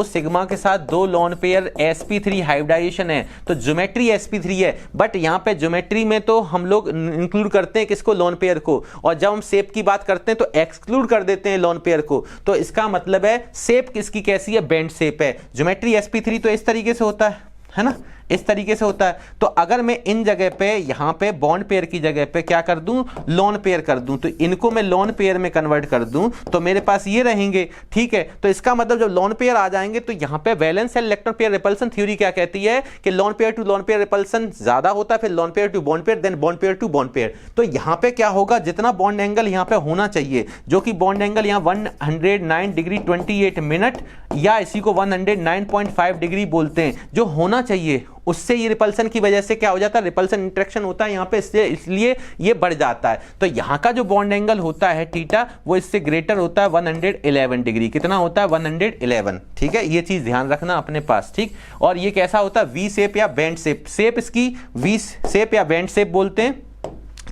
सिग्मा के साथ 2 लोन पेयर, sp3 हाइब्रिडाइजेशन है तो ज्योमेट्री sp3 है। बट यहाँ पे ज्योमेट्री में तो हम लोग इंक्लूड करते हैं किसको, लोन पेयर को, और जब हम शेप की बात करते हैं तो एक्सक्लूड कर देते हैं लोन पेयर को। तो इसका मतलब है शेप किसकी कैसी है, बेंड शेप है। ज्योमेट्री sp3 तो इस तरीके से होता है ना, इस तरीके से होता है। तो अगर मैं इन जगह पे यहां पे बॉन्ड पेयर की जगह पे क्या कर दूं, लोन पेयर कर दूं, तो इनको मैं लोन पेयर में कन्वर्ट कर दूं तो मेरे पास ये रहेंगे। ठीक है, तो इसका मतलब जब लोन पेयर आ जाएंगे तो यहां पे valence and electron pair repulsion theory क्या कहती है कि lone pair to lone pair repulsion ज्यादा होता है, फिर lone pair to bond pair, then bond pair to bond pair. तो यहां पे क्या होगा, जितना बॉन्ड एंगल यहां पे होना चाहिए, जो कि बॉन्ड एंगल यहां 109 डिग्री 28 मिनट या इसी को 109.5 डिग्री बोलते हैं, जो होना चाहिए, उससे ये रिपल्सन की वजह से क्या हो जाता है, रिपल्सन इंटरेक्शन होता है यहाँ पे, इसलिए ये बढ़ जाता है। तो यहाँ का जो बॉन्ड एंगल होता है थीटा, वो इससे ग्रेटर होता है 111 डिग्री। कितना होता है, 111। ठीक है, ये चीज ध्यान रखना अपने पास। ठीक, और ये कैसा होता है, वी शेप या बेंड शेप। शेप इसकी वी शेप या बेंड शेप बोलते हैं।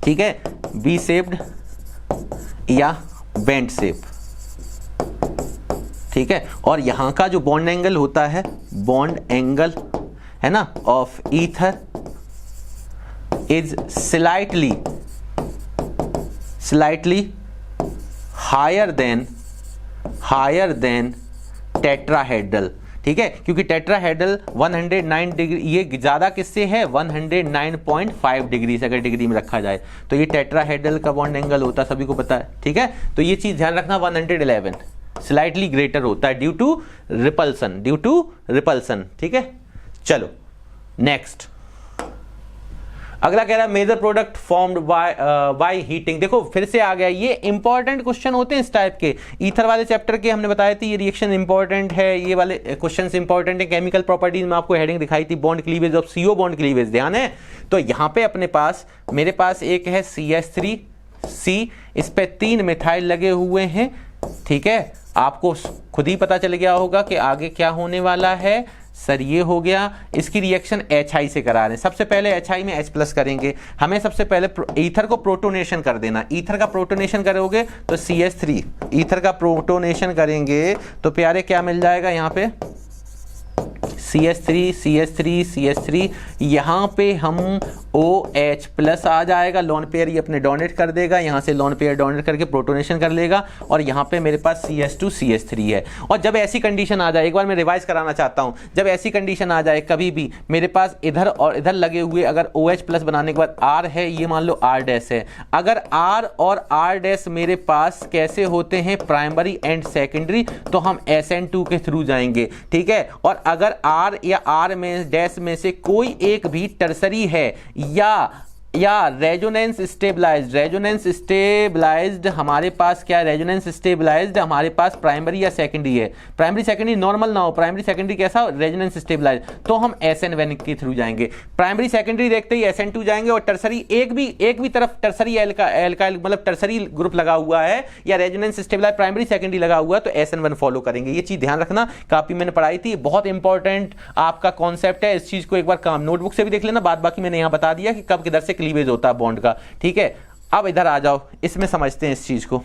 ठीक है, वी शेप्ड या बेंड शेप। ठीक है, और यहां का जो बॉन्ड एंगल होता है, बॉन्ड एंगल है ना of ether is slightly higher than tetrahedral. ठीक है, क्योंकि टेट्राहेड्रल 109 डिग्री, ये ज्यादा किससे है, 109.5 डिग्री से अगर डिग्री में रखा जाए तो ये टेट्राहेड्रल का बॉन्ड एंगल होता है, सभी को पता है। ठीक है, तो ये चीज ध्यान रखना, 111 स्लाइटली ग्रेटर होता है ड्यू टू रिपल्सन। ठीक है, चलो नेक्स्ट अगला कह रहा है major product formed by heating. देखो फिर से आ गया, ये इंपॉर्टेंट क्वेश्चन होते हैं इस टाइप के। ईथर वाले चैप्टर के हमने बताया थी ये रिएक्शन इंपॉर्टेंट है, ये वाले क्वेश्चंस इंपॉर्टेंट है। केमिकल प्रॉपर्टीज में आपको हेडिंग दिखाई थी, bond cleavage of CO bond cleavage, ध्यान है। तो यहां पे अपने पास मेरे पास एक है CH3C, इस पे 3 मिथाइल लगे हुए हैं। ठीक है, आपको खुद ही पता चल गया होगा कि आगे क्या होने वाला है। सर ये हो गया, इसकी रिएक्शन HI से करा रहे हैं। सबसे पहले HI में H+ करेंगे। हमें सबसे पहले ईथर को प्रोटोनेशन कर देना। ईथर का प्रोटोनेशन करोगे तो CH3, ईथर का प्रोटोनेशन करेंगे तो प्यारे क्या मिल जाएगा यहाँ पे, CH3 यहाँ पे हम OH+ आ जाएगा, लोन पेयर ये अपने डोनेट कर देगा, यहाँ से लोन पेयर डोनेट करके प्रोटोनेशन कर लेगा, और यहाँ पे मेरे पास CH2CH3 है। और जब ऐसी कंडीशन आ जाए, एक बार मैं रिवाइज कराना चाहता हूँ, जब ऐसी कंडीशन आ जाए कभी भी मेरे पास इधर और इधर लगे हुए, अगर OH+ बनाने के बाद R है, ये मान लो R' है, अगर R और R' मेरे पास कैसे होते हैं, प्राइमरी एंड सेकेंडरी, तो हम SN2 के थ्रू जाएंगे। ठीक है, और अगर R या R में डैश में से कोई एक भी टर्सरी है या रेजोनेंस स्टेबलाइज्ड हमारे पास क्या है, रेजोनेंस स्टेबलाइज्ड हमारे पास प्राइमरी या सेकेंडरी है। प्राइमरी सेकेंडरी नॉर्मल ना हो, प्राइमरी सेकेंडरी कैसा, रेजोनेंस स्टेबलाइज्ड, तो हम SN1 के थ्रू जाएंगे। प्राइमरी सेकेंडरी देखते ही SN2 जाएंगे, और टर्सरी एक भी तरफ टर्सरी एल्काइल मतलब टर्सरी ग्रुप लगा हुआ है या रेजोनेंस स्टेबलाइज्ड प्राइमरी सेकेंडरी लगा हुआ है तो SN1 फॉलो करेंगे। ये चीज ध्यान रखना, काफी मैंने पढ़ाई थी, बहुत इंपॉर्टेंट आपका कॉन्सेप्ट है। इस चीज को एक बार काम नोटबुक से भी देख लेना, बाद बाकी मैंने यहां बता दिया कि कब किधर से क्लीवेज होता है बॉन्ड का। ठीक है, अब इधर आ जाओ, इसमें समझते हैं इस चीज को।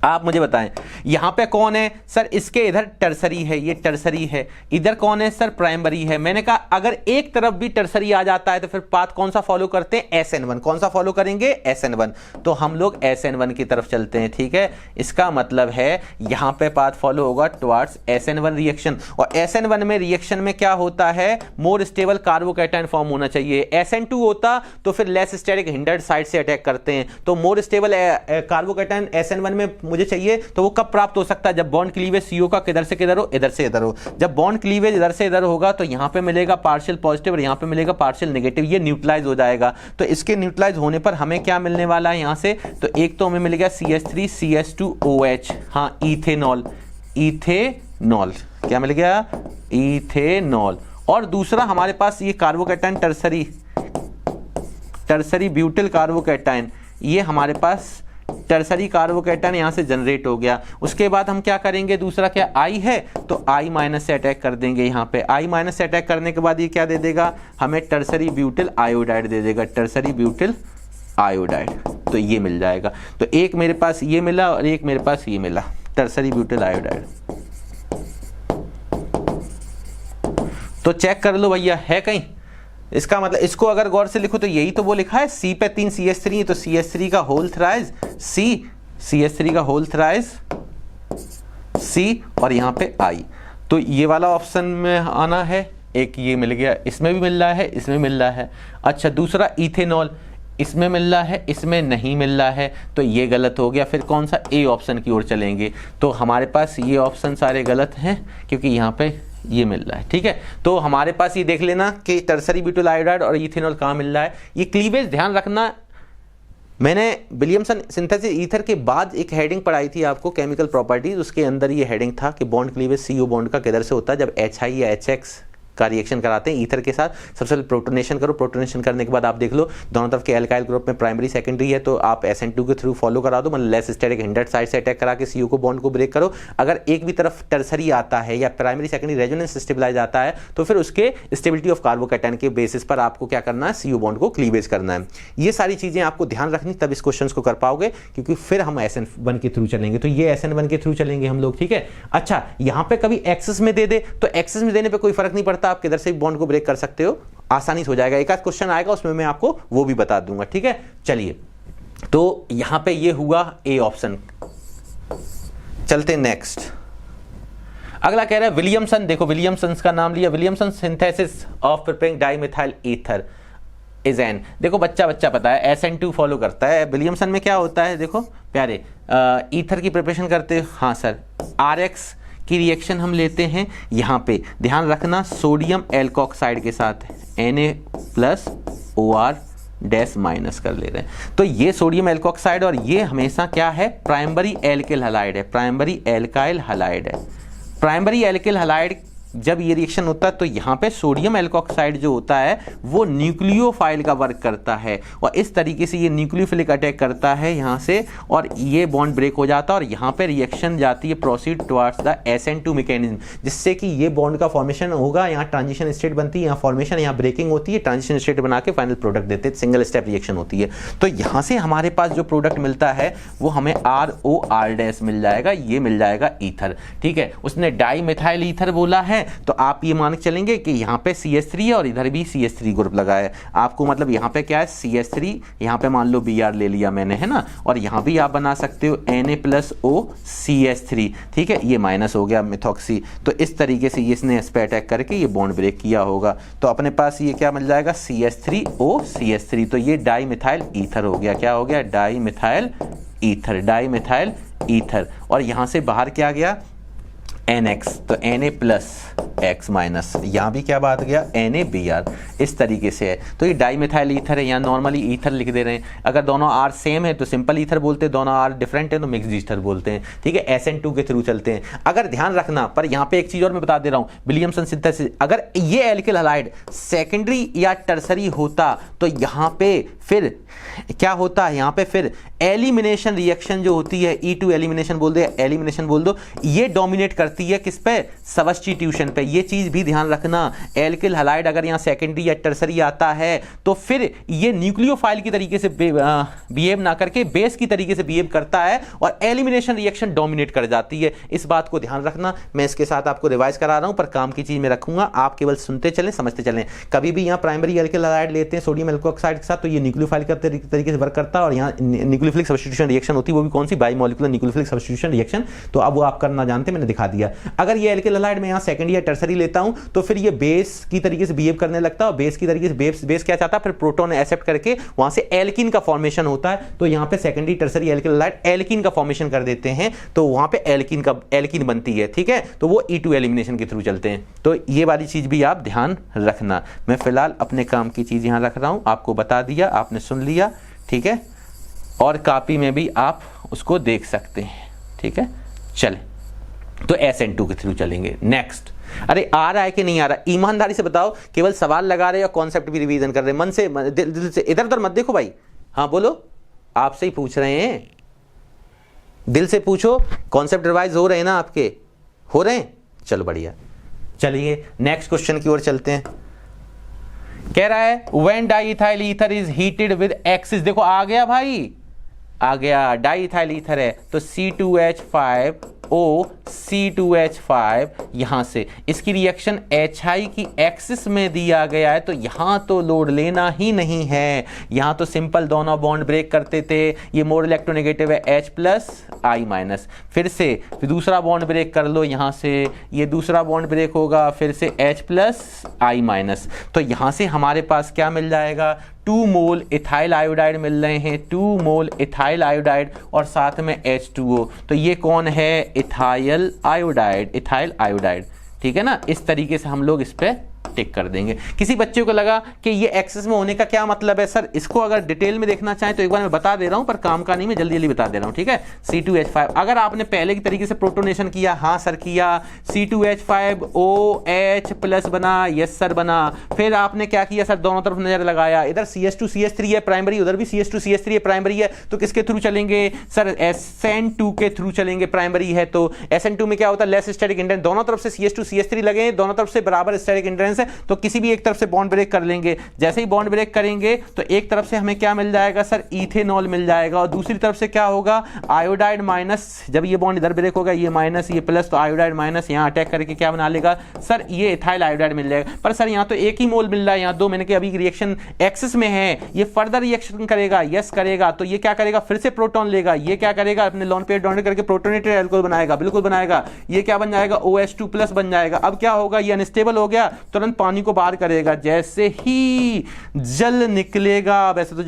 आप मुझे बताएं यहां पे कौन है, सर इसके इधर टर्सरी है, ये टर्सरी है, इधर कौन है सर, प्राइमरी है। मैंने कहा अगर एक तरफ भी टर्सरी आ जाता है तो फिर पाथ कौन सा फॉलो करते हैं, SN1। कौन सा फॉलो करेंगे, SN1। तो हम लोग SN1 की तरफ चलते हैं। ठीक है, इसका मतलब है यहां पे पाथ फॉलो होगा टुवर्ड्स SN1 रिएक्शन। और SN1 में रिएक्शन में क्या होता है, मोर स्टेबल कार्बोकैटायन फॉर्म होना चाहिए। SN2 होता तो फिर लेस स्टेरिक हिंडर्ड साइड से अटैक करते हैं, तो मोर स्टेबल कार्बोकैटायन SN1 में मुझे चाहिए, तो वो कब प्राप्त हो सकता है, जब बॉन्ड क्लीवेज CO का किधर से किधर हो, इधर से इधर हो। जब बॉन्ड क्लीवेज इधर से इधर होगा तो यहां पे मिलेगा पार्शियल पॉजिटिव और यहां पे मिलेगा पार्शियल नेगेटिव, ये न्यूट्रलाइज हो जाएगा। तो इसके न्यूट्रलाइज होने पर हमें क्या मिलने वाला है यहां से, तो एक तो हमें मिलेगा CH3 CH2OH, हाँ इथेनॉल, क्या मिल गया, इथेनॉल। और दूसरा हमारे पास ये कार्बोकैटायन टर्सरी ब्यूटिल कार्बोकैटायन, ये हमारे पास टर्सरी कार्बोकैटायन यहाँ से जनरेट हो गया। उसके बाद हम क्या करेंगे, दूसरा क्या I है, तो I माइनस से अटैक कर देंगे। यहाँ पे I माइनस से अटैक करने के बाद ये क्या दे देगा, हमें टर्सरी ब्यूटिल आयोडाइड दे देगा, टर्सरी ब्यूटिल आयोडाइड। तो ये मिल जाएगा। तो एक मेरे पास ये मिला और एक मेरे पास ये मिला, टर्सरी ब्यूटिल आयोडाइड। तो चेक कर लो भैया है कहीं, इसका मतलब इसको अगर गौर से लिखो तो यही तो वो लिखा है, C पे 3 CH3 है तो CH3 का होल थ्राइज CH3 का होल थ्राइज C और यहाँ पे I। तो ये वाला ऑप्शन में आना है, एक ये मिल गया, इसमें भी मिल रहा है, इसमें मिल रहा है। अच्छा दूसरा इथेनॉल, इसमें मिल रहा है, इसमें नहीं मिल रहा है, तो ये गलत हो गया। फिर कौन सा, A ऑप्शन की ओर चलेंगे। तो हमारे पास ये ऑप्शन सारे गलत हैं क्योंकि यहाँ पे ये मिल रहा है। ठीक है, तो हमारे पास ये देख लेना कि टर्सरी ब्यूटिल आयोडाइड और इथेनॉल कहाँ मिल रहा है। ये क्लीवेज ध्यान रखना, मैंने विलियमसन सिंथेसिस ईथर के बाद एक हेडिंग पढ़ाई थी आपको, केमिकल प्रॉपर्टीज, उसके अंदर ये हेडिंग था कि बॉन्ड क्लीवेज CO बॉन्ड का किधर से होता है, जब HI या HX का रिएक्शन कराते हैं ईथर के साथ। सबसे पहले प्रोटोनेशन करो, प्रोटोनेशन करने के बाद आप देख लो दोनों तरफ के एल्काइल ग्रुप में प्राइमरी सेकेंडरी है तो आप SN2 के थ्रू फॉलो करा दो, मतलब लेस स्टेरिक हिंडर्ड साइड से अटैक करा के CO को बॉन्ड को ब्रेक करो। अगर एक भी तरफ टर्सरी आता है या प्राइमरी सेकेंडरी रेजोनेंस स्टेबलाइज आता है तो फिर उसके स्टेबिलिटी ऑफ कार्बोकैटायन के बेसिस पर आपको क्या करना है, CO बॉन्ड को क्लीवेज करना है। ये सारी चीजें आपको ध्यान रखनी, तब इस क्वेश्चन को कर पाओगे, क्योंकि फिर हम SN1 के थ्रू चलेंगे। तो ये SN1 के थ्रू चलेंगे हम लोग। ठीक है, अच्छा यहाँ पे कभी एक्सेस में दे दे तो एक्सेस में देने पे कोई फर्क नहीं पड़ता, आप किधर से बॉन्ड को ब्रेक कर सकते हो, आसानी से हो जाएगा। एक आध क्वेश्चन आएगा उसमें मैं आपको वो भी बता दूंगा। ठीक है, चलिए तो यहां पे ये हुआ A ऑप्शन। चलते नेक्स्ट, अगला कह रहा है विलियमसन। देखो विलियमसन का नाम लिया, Williamson synthesis of preparing dimethyl ether is an. देखो बच्चा पता है SN2 फॉलो करता है। विलियमसन में क्या होता है, देखो प्यारे, ईथर की प्रिपरेशन करते हैं। हाँ सर, RX की रिएक्शन हम लेते हैं, यहाँ पे ध्यान रखना सोडियम एल्कोक्साइड के साथ Na+OR डैश माइनस कर ले रहे हैं। तो ये सोडियम एल्कोक्साइड और ये हमेशा क्या है, प्राइमरी एल्किल हैलाइड है, प्राइमरी एल्काइल हैलाइड है। प्राइमरी एल्किल हैलाइड जब ये रिएक्शन होता है तो यहाँ पे सोडियम एल्कोक्साइड जो होता है वो न्यूक्लियोफाइल का वर्क करता है और इस तरीके से ये न्यूक्लियोफिलिक अटैक करता है यहाँ से और ये बॉन्ड ब्रेक हो जाता है और यहाँ पे रिएक्शन जाती है proceed towards the SN2 mechanism, जिससे कि ये बॉन्ड का फॉर्मेशन होगा, यहाँ ट्रांजिशन स्टेट बनती है, यहाँ फॉर्मेशन, यहाँ ब्रेकिंग होती है, ट्रांजिशन स्टेट बना के फाइनल प्रोडक्ट देते हैं, सिंगल स्टेप रिएक्शन होती है। तो यहाँ से हमारे पास जो प्रोडक्ट मिलता है वो हमें ROR- मिल जाएगा, ये मिल जाएगा ईथर। ठीक है, उसने डाई मिथाइल ईथर बोला है तो आप ये मान के चलेंगे कि यहाँ पे CH3 है और इधर भी CH3 ग्रुप लगा है आपको, मतलब यहाँ पे क्या है CH3, यहाँ पे मान लो Br ले लिया मैंने, है ना, और यहाँ भी आप बना सकते हो Na+OCH3। ठीक है, ये माइनस हो गया मिथॉक्सी। तो इस तरीके से इसने इस पे अटैक करके ये बॉन्ड ब्रेक किया होगा। तो अपने पास ये क्या मिल जाएगा, CH3OCH3। तो ये डाई मिथाइल ईथर हो गया, क्या हो गया, di methyl ether, di methyl ether. और यहाँ से बाहर क्या गया, NX, तो Na+X-, यहाँ भी क्या बात गया, NaBr, इस तरीके से है। तो ये डाइमिथाइल ईथर है, यहाँ नॉर्मली ईथर लिख दे रहे हैं। अगर दोनों R सेम है तो सिंपल ईथर बोलते हैं, दोनों R डिफरेंट है तो मिक्स्ड ईथर बोलते हैं। ठीक है, SN2 के थ्रू चलते हैं। अगर ध्यान रखना, पर यहाँ पे एक चीज और मैं बता दे रहा हूँ, विलियमसन सिंथेसिस, अगर ये एल्किल हैलाइड सेकेंडरी या टर्सरी होता तो यहाँ पे फिर क्या होता है, यहाँ पे फिर एलिमिनेशन रिएक्शन जो होती है, E2 एलिमिनेशन बोल दो, एलिमिनेशन बोल दो, ये डोमिनेट करती है किस पे, सब्स्टिट्यूशन पे। ये चीज भी ध्यान रखना, एल्किल हैलाइड अगर यहाँ सेकेंडरी या टर्सरी आता है तो फिर ये न्यूक्लियोफाइल की तरीके से बिहेव ना करके बेस की तरीके से बिहेव करता है और एलिमिनेशन रिएक्शन डोमिनेट कर जाती है। इस बात को ध्यान रखना, मैं इसके साथ आपको रिवाइज करा रहा हूं पर काम की चीज में रखूंगा, आप केवल सुनते चलें, समझते चलें। कभी भी यहाँ प्राइमरी एल्किल हैलाइड लेते हैं सोडियम एल्कोक्साइड के साथ तो ये न्यूक्लियोफाइल का तरीके से वर्क करता है और यहाँ न्यूक्लियोफिलिक सब्स्टिट्यूशन रिएक्शन होती है, वो भी कौन सी, बाइमोलिकुलर न्यूक्लियोफिलिक सब्स्टिट्यूशन रिएक्शन। तो अब वो आप करना जानते, मैंने दिखा दिया। अगर ये एल्किल हैलाइड में यहाँ सेकेंडरी या टर्सरी लेता हूं तो फिर ये बेस की तरीके से बिहेव करने लगता है और बेस की तरीके से बेस क्या चाहता है, फिर प्रोटॉन एक्सेप्ट करके वहां से एल्कीन का फॉर्मेशन होता है। तो यहाँ पे secondary tertiary alkyl halide alkene का फॉर्मेशन कर देते हैं तो वहां पे एल्कीन बनती है। ठीक है, तो वो E2 एलिमिनेशन के थ्रू चलते हैं। तो ये वाली चीज भी आप ध्यान रखना। मैं फिलहाल अपने काम की चीज यहां रख रहा हूं, आपको बता दिया, आपने सुन लिया। ठीक है, और कॉपी में भी आप उसको देख सकते हैं। ठीक है, चले तो SN2 के थ्रू चलेंगे। नेक्स्ट, अरे आ रहा है कि नहीं आ रहा, ईमानदारी से बताओ, केवल सवाल लगा रहे हो या कॉन्सेप्ट भी रिवीजन कर रहे हैं, मन से, दिल से, इधर उधर मत देखो भाई। हाँ बोलो, आपसे ही पूछ रहे हैं। दिल से पूछो, कॉन्सेप्ट रिवाइज हो रहे हैं ना आपके, हो रहे हैं, चलो बढ़िया। चलिए नेक्स्ट क्वेश्चन की ओर चलते हैं। कह रहा है when diethyl ether is heated with axis, देखो आ गया भाई, आ गया, डाईइथाइल ईथर है तो C2H5O C2H5, यहां से इसकी रिएक्शन HI की एक्सिस में दिया गया है तो यहां तो लोड लेना ही नहीं है, यहां तो सिंपल दोनों बॉन्ड ब्रेक करते थे, ये मोर इलेक्ट्रोनेगेटिव है H+I-, फिर दूसरा बॉन्ड ब्रेक कर लो, यहां से ये दूसरा बॉन्ड ब्रेक होगा, फिर से H+I-, तो यहां से हमारे पास क्या मिल जाएगा, 2 मोल इथाइल आयोडाइड मिल रहे हैं, 2 मोल इथाइल आयोडाइड और साथ में H2O, तो ये कौन है, इथाइल आयोडाइड, इथाइल आयोडाइड, ठीक है ना। इस तरीके से हम लोग इस पे टिक कर देंगे। किसी बच्चे को लगा कि ये एक्सेस में होने का क्या मतलब है सर, इसको अगर डिटेल में देखना चाहें तो एक बार मैं बता दे रहा हूं, पर काम का नहीं, मैं जल्दी जल्दी बता दे रहा हूं, ठीक है। C2H5 अगर आपने पहले की तरीके से प्रोटोनेशन किया, हाँ सर किया, C2H5OH+ बना, यस सर बना, फिर आपने क्या किया सर, दोनों तरफ नजर लगाया, इधर CH2CH3 है प्राइमरी, उधर भी CH2CH3 है प्राइमरी है, तो किसके थ्रू चलेंगे सर, SN2 के थ्रू चलेंगे, प्राइमरी है तो SN2 में क्या होता है, लेस स्टैटिक इंटेंस, दोनों तरफ से CH2CH3 लगे, दोनों तरफ से बराबर स्टैटिक इंटेंस, तो किसी भी एक तरफ से बॉन्ड ब्रेक कर लेंगे, जैसे ही बॉन्ड ब्रेक करेंगे तो एक तरफ से हमें क्या मिल जाएगा सर, इथेनॉल मिल जाएगा, और दूसरी तरफ से क्या होगा, आयोडाइड माइनस, जब ये बॉन्ड इधर ब्रेक होगा, ये माइनस ये प्लस, तो आयोडाइड माइनस यहां अटैक करके क्या बना लेगा सर, ये इथाइल आयोडाइड मिल जाएगा। पर सर यहां तो एक ही मोल मिल रहा है, यहां दो, मैंने कहा अभी रिएक्शन एक्सिस में है, ये फर्दर रिएक्शन करेगा, यस करेगा, तो ये क्या करेगा, फिर से प्रोटॉन लेगा, ये क्या करेगा, अपने लोन पेयर डोनेट करके प्रोटोनेटेड अल्कोहल बनाएगा, बिल्कुल बनाएगा, ये क्या बन जाएगा, OH2+ बन जाएगा। अब क्या होगा, ये अनस्टेबल हो गया, तुरंत पानी को बाहर करेगा, जैसे ही जल निकलेगा, वैसे तो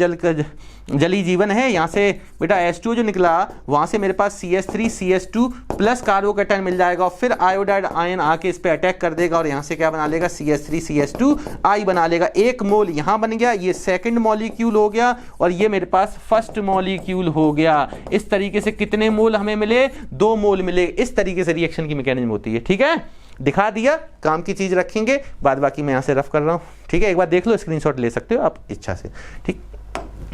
जली जीवन है, यहां से बेटा H2 जो निकला, वहां से मेरे पास CH3CH2+ कार्बोकैटायन मिल जाएगा, और फिर आयोडाइड आयन आके इस पे अटैक कर देगा और यहां से क्या बना लेगा, CH3CH2I बना लेगा। एक मोल यहां बन गया, ये सेकंड मॉलिक्यूल हो गया, और ये मेरे पास फर्स्ट मॉलिक्यूल हो गया। इस तरीके से कितने मोल हमें मिले, 2 मोल मिले। इस तरीके से रिएक्शन की मैकेनिज्म होती है, ठीक है, दिखा दिया, काम की चीज रखेंगे, बाद बाकी मैं यहां से रफ कर रहा हूं, ठीक है, एक बार देख लो, स्क्रीनशॉट ले सकते हो आप इच्छा से, ठीक।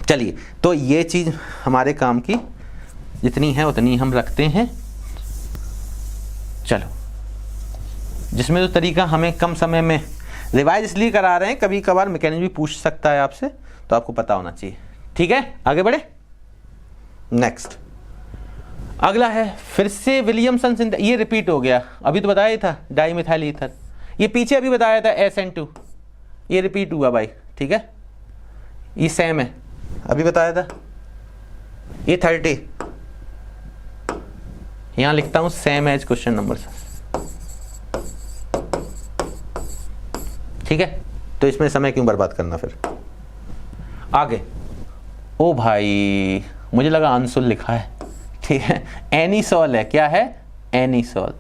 चलिए तो ये चीज हमारे काम की जितनी है उतनी हम रखते हैं। चलो, जिसमें जो तरीका हमें कम समय में रिवाइज इसलिए करा रहे हैं, कभी कभार मैकेनिज्म भी पूछ सकता है आपसे, तो आपको पता होना चाहिए, ठीक है। आगे बढ़े, नेक्स्ट अगला है फिर से विलियमसन सिंथेसिस, ये रिपीट हो गया, अभी तो बताया था डाईमिथाइल ईथर, ये पीछे अभी बताया था SN2, ये रिपीट हुआ भाई, ठीक है, ये सेम है, अभी बताया था, ये 30, यहां लिखता हूं सेम एज क्वेश्चन नंबर, ठीक है, तो इसमें समय क्यों बर्बाद करना फिर। आगे, ओ भाई मुझे लगा आंसुल लिखा है, ठीक है, एनीसॉल है, क्या है, एनीसॉल,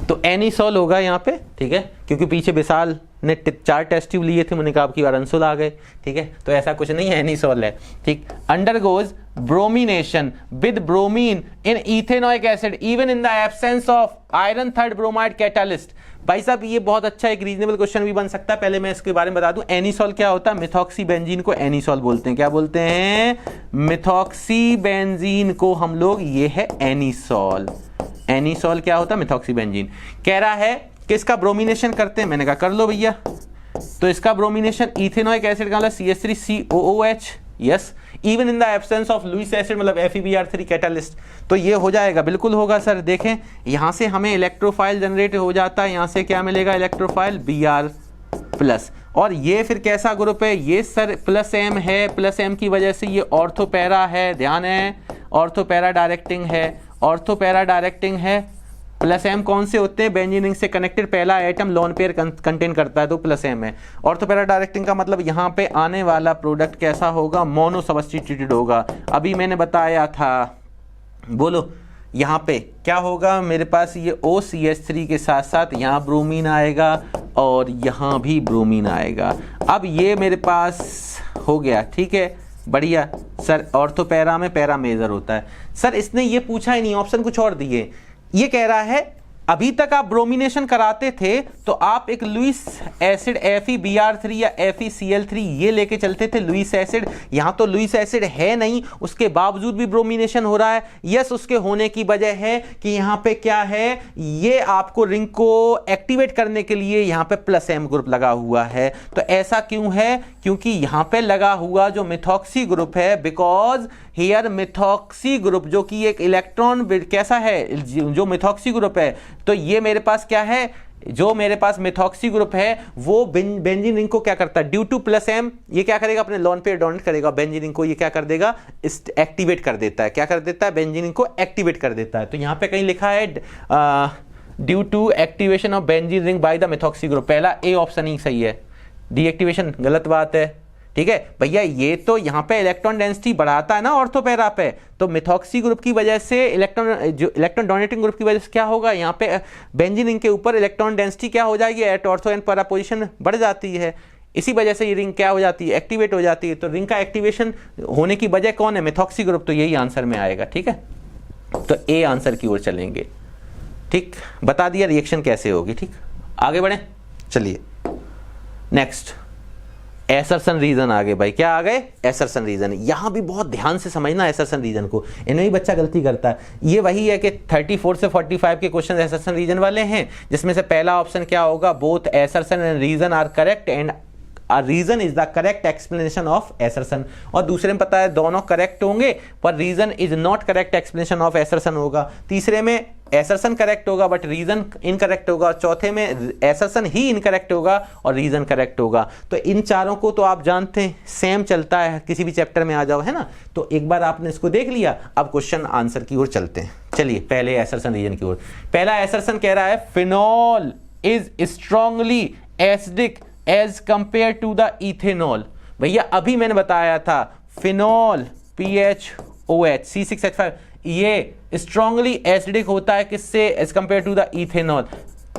तो एनीसॉल होगा यहाँ पे, ठीक है, क्योंकि पीछे विशाल ने 4 टेस्ट ट्यूब लिए थे, मैंने कहा आपकी बार आंसुल आ गए, ठीक है, तो ऐसा कुछ नहीं है, एनीसॉल है, ठीक। Undergoes bromination with bromine in ethanoic acid even in the absence of iron 3rd bromide catalyst. भाई साहब ये बहुत अच्छा एक रीजनेबल क्वेश्चन भी बन सकता है, पहले मैं इसके बारे में बता दूं, एनीसॉल क्या होता है, मिथॉक्सी बेंजीन को एनीसॉल बोलते हैं, क्या बोलते हैं, मिथॉक्सी बेंजीन को हम लोग, ये है एनीसॉल, एनीसॉल क्या होता है, मिथॉक्सी बेंजीन। कह रहा है कि इसका ब्रोमिनेशन करते हैं, मैंने कहा कर लो भैया, तो इसका ब्रोमिनेशन इथेनोइक एसिड का CH3COOH, yes, even in the absence of Lewis acid, मतलब FeBr3 कैटालिस्ट, तो ये हो जाएगा, बिल्कुल होगा सर। देखें यहां से हमें इलेक्ट्रोफाइल जनरेट हो जाता है, यहां से क्या मिलेगा, इलेक्ट्रोफाइल Br+, और ये फिर कैसा ग्रुप है, ये सर +M है, +M की वजह से ये ऑर्थोपैरा है, ध्यान है, ऑर्थोपैरा डायरेक्टिंग है, ऑर्थोपैरा डायरेक्टिंग है, +M कौन से होते हैं, बेंजीन रिंग से कनेक्टेड पहला एटम लोन पेयर कंटेन करता है, तो +M है। ऑर्थोपैरा डायरेक्टिंग का मतलब यहाँ पे आने वाला प्रोडक्ट कैसा होगा, मोनो सब्स्टिट्यूटेड होगा। अभी मैंने बताया था, बोलो यहाँ पे क्या होगा, मेरे पास ये OCH3 के साथ साथ यहाँ ब्रोमीन आएगा और यहाँ भी ब्रोमीन आएगा। अब ये मेरे पास हो गया, ठीक है, बढ़िया सर। ऑर्थोपैरा में पैरा मेजर होता है सर, इसने ये पूछा ही नहीं, ऑप्शन कुछ और दिए। ये कह रहा है अभी तक आप ब्रोमिनेशन कराते थे तो आप एक लुईस एसिड FeBr3 या FeCl3 ये लेके चलते थे लुईस एसिड। यहां तो लुईस एसिड है नहीं, उसके बावजूद भी ब्रोमिनेशन हो रहा है। यस, उसके होने की वजह है कि यहां पे क्या है, ये आपको रिंग को एक्टिवेट करने के लिए यहां पे +M ग्रुप लगा हुआ है। तो ऐसा क्यों है? क्योंकि यहां पे लगा हुआ जो मिथॉक्सी ग्रुप है, बिकॉज हियर मिथॉक्सी ग्रुप जो कि एक इलेक्ट्रॉन कैसा है, जो मिथॉक्सी ग्रुप है, तो ये मेरे पास क्या है, जो मेरे पास मिथॉक्सी ग्रुप है वो बेंजीन रिंग को क्या करता है, ड्यू टू +M ये क्या करेगा, अपने लोन पेयर डोनेट करेगा, बेंजीन रिंग को ये क्या कर देगा, एक्टिवेट कर देता है। क्या कर देता है? बेंजीन रिंग को एक्टिवेट कर देता है। तो यहां पे कहीं लिखा है due to activation of benzene ring by the methoxy group, पहला ए ऑप्शन ही सही है। डीएक्टिवेशन गलत बात है, ठीक है भैया। ये तो यहां पे इलेक्ट्रॉन डेंसिटी बढ़ाता है ना ऑर्थो पैरा पे, तो मिथॉक्सी ग्रुप की वजह से इलेक्ट्रॉन डोनेटिंग ग्रुप की वजह से क्या होगा, यहां पे बेंजीन रिंग के ऊपर इलेक्ट्रॉन डेंसिटी क्या हो जाएगी, at ortho and para position बढ़ जाती है। इसी वजह से ये रिंग क्या हो जाती है, एक्टिवेट हो जाती है। तो रिंग का एक्टिवेशन होने की वजह कौन है, मिथॉक्सी ग्रुप। तो यही आंसर में आएगा, ठीक है। तो ए आंसर की ओर चलेंगे, ठीक। बता दिया रिएक्शन कैसे होगी, ठीक। आगे बढ़े, चलिए नेक्स्ट एसर्शन रीजन आ गए भाई। क्या आ गए? Assertion reason. यहां भी बहुत ध्यान से समझना एसर्शन रीजन को, इन्हें ही बच्चा गलती करता है। ये वही है कि 34 से 45 के क्वेश्चन एसर्शन रीजन वाले हैं, जिसमें से पहला ऑप्शन क्या होगा, both assertion and reason are correct and reason is the correct explanation of assertion. और दूसरे में पता है दोनों करेक्ट होंगे पर reason is not correct explanation of assertion होगा। तीसरे में एसर्शन करेक्ट होगा बट रीजन इनकरेक्ट होगा। और चौथे में एसर्शन ही इनकरेक्ट होगा और रीजन करेक्ट होगा। तो इन चारों को तो आप जानते हैं सेम चलता है, किसी भी चैप्टर में आ जाओ, है ना। तो एक बार आपने इसको देख लिया, अब क्वेश्चन आंसर की ओर चलते हैं। चलिए पहले एसर्शन रीजन की ओर। पहला एसर्शन कह रहा है phenol is strongly acidic as compare to the ethanol. भैया अभी मैंने बताया था फिनॉल PHOH C6H5 ये स्ट्रांगली एसिडिक होता है किससे, as compare to the ethanol.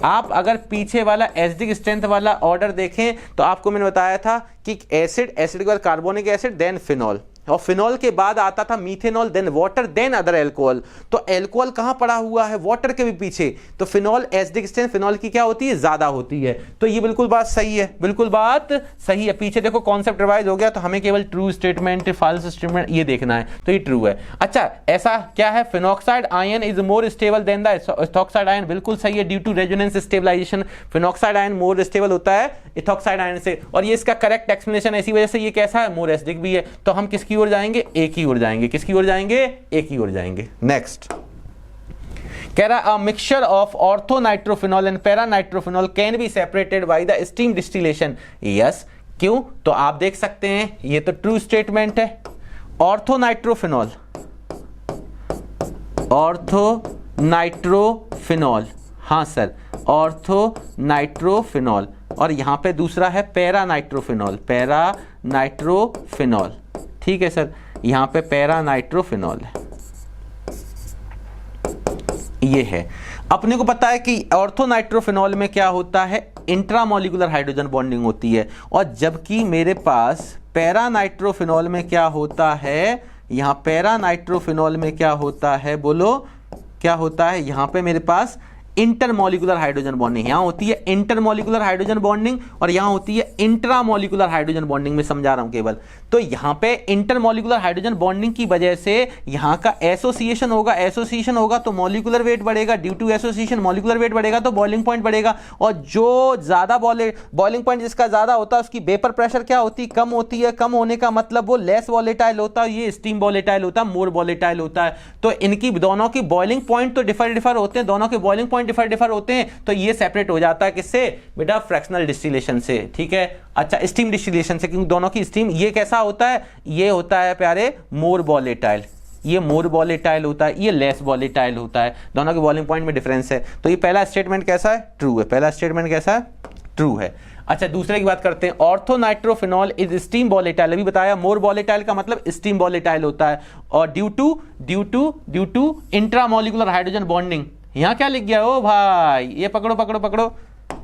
आप अगर पीछे वाला एसिडिक स्ट्रेंथ वाला ऑर्डर देखें तो आपको मैंने बताया था कि एसिड के बाद कार्बोनिक एसिड देन फिनॉल, और फिनॉल के बाद आता था methanol then water then other alcohol. तो एल्कोहल कहां पड़ा हुआ है, वाटर के भी पीछे। तो फिनॉल एसिडिक स्ट्रेंथ फिनॉल की क्या होती है, ज्यादा होती है। तो ये बिल्कुल बात सही है, बिल्कुल बात सही है। पीछे देखो कॉन्सेप्ट रिवाइज हो गया, तो हमें केवल ट्रू स्टेटमेंट फॉल्स स्टेटमेंट ये देखना है, तो ये ट्रू है। अच्छा ऐसा क्या है, phenoxide ion is more stable than the ethoxide ion, बिल्कुल सही है। Due to resonance stabilization phenoxide ion more stable होता है इथॉक्साइड आयन से। और ये इसका करेक्ट एक्सप्लेनेशन, ऐसी वजह से ये कैसा है, मोर एसिडिक भी है। तो हम किसकी ओर जाएंगे, एक ही ओर जाएंगे। किसकी ओर जाएंगे, एक ही ओर जाएंगे। नेक्स्ट कह रहा a mixture of orthonitrophenol and paranitrophenol can be separated by the steam distillation. Yes, क्यों, तो आप देख सकते हैं ये तो ट्रू स्टेटमेंट है। ऑर्थोनाइट्रोफिनॉल, ऑर्थोनाइट्रोफिनॉल, हाँ सर ऑर्थोनाइट्रोफिनॉल। और यहां पे दूसरा है पैरानाइट्रोफिनॉल, पैरानाइट्रोफिनॉल, ठीक है सर। यहां पे पैरानाइट्रोफिनॉल है, ये है। अपने को पता है कि ऑर्थोनाइट्रोफिनॉल में क्या होता है, इंट्रामोलिकुलर हाइड्रोजन बॉन्डिंग होती है। और जबकि मेरे पास पैरानाइट्रोफिनॉल में क्या होता है, यहां पैरानाइट्रोफिनॉल में क्या होता है, बोलो क्या होता है, यहां पे मेरे पास इंटरमोलिकुलर हाइड्रोजन बॉन्डिंग। यहां होती है इंटरमोलिकुलर हाइड्रोजन बॉन्डिंग और यहां होती है इंट्रामोलिकुलर हाइड्रोजन बॉन्डिंग में समझा रहा हूं केवल। तो यहां पे इंटरमोलिकुलर हाइड्रोजन बॉन्डिंग की वजह से यहां का एसोसिएशन होगा, एसोसिएशन होगा तो मॉलिक्यूलर वेट बढ़ेगा। Due to association molecular weight बढ़ेगा तो बॉइलिंग पॉइंट बढ़ेगा। और जो ज्यादा बॉइलिंग पॉइंट जिसका ज्यादा होता है उसकी वेपर प्रेशर क्या होती है, कम होती है। कम होने का मतलब वो लेस वॉलेटाइल होता है, ये स्टीम वॉलेटाइल होता है, मोर वॉलेटाइल होता है। तो इनकी दोनों की बॉइलिंग पॉइंट तो डिफर होते हैं, दोनों के बॉइलिंग पॉइंट डिफर होते हैं। तो ये सेपरेट हो जाता है किससे, बेटा फ्रैक्शनल डिस्टिलेशन से, ठीक है। अच्छा स्टीम डिस्टिलेशन से, क्योंकि दोनों की स्टीम, ये कैसा होता है, ये होता है प्यारे मोर वॉलेटाइल, ये मोर वॉलेटाइल होता है, ये लेस वॉलेटाइल होता है। दोनों के बॉइलिंग पॉइंट में डिफरेंस है। तो ये पहला स्टेटमेंट कैसा है, ट्रू है। पहला स्टेटमेंट कैसा है, ट्रू है। अच्छा दूसरे की बात करते हैं, ऑर्थोनाइट्रोफिनॉल इज स्टीम वॉलेटाइल। अभी बताया मोर वॉलेटाइल का मतलब स्टीम वॉलेटाइल होता है। और due to intramolecular hydrogen bonding, यहां क्या लिख गया, ओ भाई ये पकड़ो,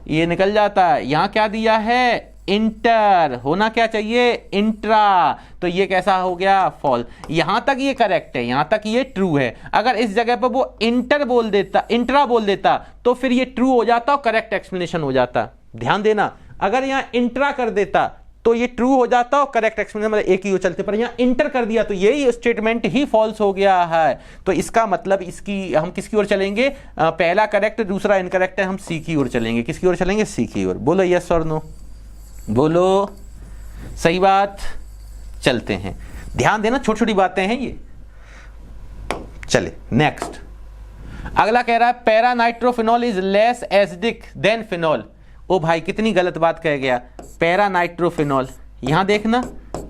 ये निकल जाता है। यहां क्या दिया है, इंटर, होना क्या चाहिए इंट्रा, तो ये कैसा हो गया फॉल्स। यहां तक ये करेक्ट है, यहां तक ये ट्रू है। अगर इस जगह पर वो इंटर बोल देता, इंट्रा बोल देता, तो फिर ये ट्रू हो जाता और करेक्ट एक्सप्लेनेशन हो जाता। ध्यान देना, अगर यहां इंट्रा कर देता तो ये ट्रू हो जाता और करेक्ट एक्सप्लेनेशन मतलब एक ही हो चलते, पर यहां इंटर कर दिया तो यही स्टेटमेंट ही फॉल्स हो गया है। तो इसका मतलब इसकी हम किसकी ओर चलेंगे, पहला करेक्ट दूसरा इनकरेक्ट है, हम सी की ओर चलेंगे। किसकी ओर चलेंगे, सी की ओर। बोलो यस और नो, बोलो सही बात। चलते हैं, ध्यान देना छोटी छोटी बातें हैं ये। चले नेक्स्ट, अगला कह रहा है para nitrophenol is less acidic than phenol. ओ भाई कितनी गलत बात कह गया, पैरा नाइट्रोफिनॉल, यहां देखना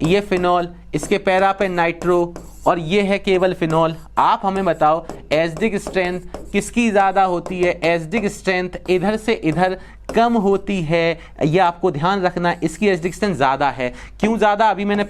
ये फिनॉल, इसके पैरा पे नाइट्रो और ये है केवल फिनॉल। आप हमें बताओ एसिडिक स्ट्रेंथ किसकी ज्यादा होती है, एसिडिक स्ट्रेंथ इधर से इधर कम होती है, ये आपको ध्यान रखना, इसकी एसिडिक स्ट्रेंथ ज्यादा है। क्यों ज्यादा, अभी मैंने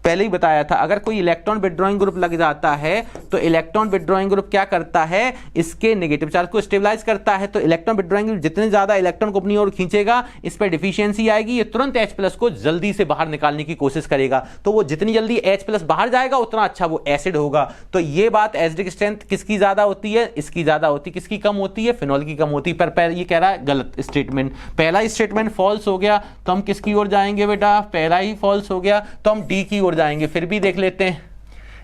पहले ही बताया था। अगर कोई इलेक्ट्रॉन विथड्रॉइंग ग्रुप लग जाता है तो इलेक्ट्रॉन विथड्रॉइंग ग्रुप क्या करता है, इसके नेगेटिव चार्ज को स्टेबलाइज करता है। तो इलेक्ट्रॉन विथड्रॉइंग ग्रुप जितने ज्यादा इलेक्ट्रॉन को अपनी ओर खींचेगा, इस पर डिफिशियंसी आएगी, ये तुरंत H+ को जल्दी से बाहर निकालने की कोशिश करेगा। तो वो जितनी जल्दी H+ बाहर जाएगा उतना अच्छा वो एसिड होगा। तो ये बात एसिडिक स्ट्रेंथ किसकी ज्यादा होती है, इसकी ज्यादा होती है। किसकी कम होती है, फिनॉल की कम होती है। पर ये कह रहा है गलत स्टेटमेंट, पहला स्टेटमेंट फॉल्स हो गया। तो हम किसकी ओर जाएंगे बेटा, पहला ही फॉल्स हो गया, तो हम डी की ओर जाएंगे। फिर भी देख लेते हैं,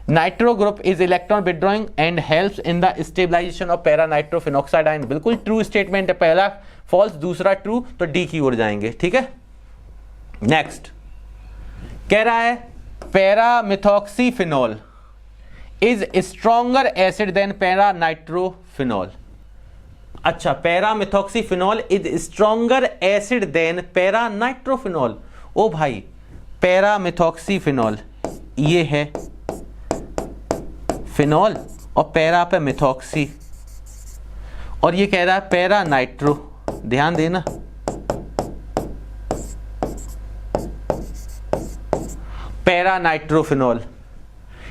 nitro group is electron withdrawing and helps in the stabilization of para nitrophenoxide ion. बिल्कुल ट्रू स्टेटमेंट है, पहला फॉल्स दूसरा ट्रू, तो डी की ओर जाएंगे। ठीक है, नेक्स्ट कह रहा है para methoxyphenol is stronger acid than para nitrophenol. अच्छा, para methoxyphenol is stronger acid than para nitrophenol. ओ भाई, पैरा मिथॉक्सीफिनॉल ये है फिनॉल और पैरा पे मिथॉक्सी, और ये कह रहा है पैरा नाइट्रो। ध्यान देना, पैरा नाइट्रोफिनॉल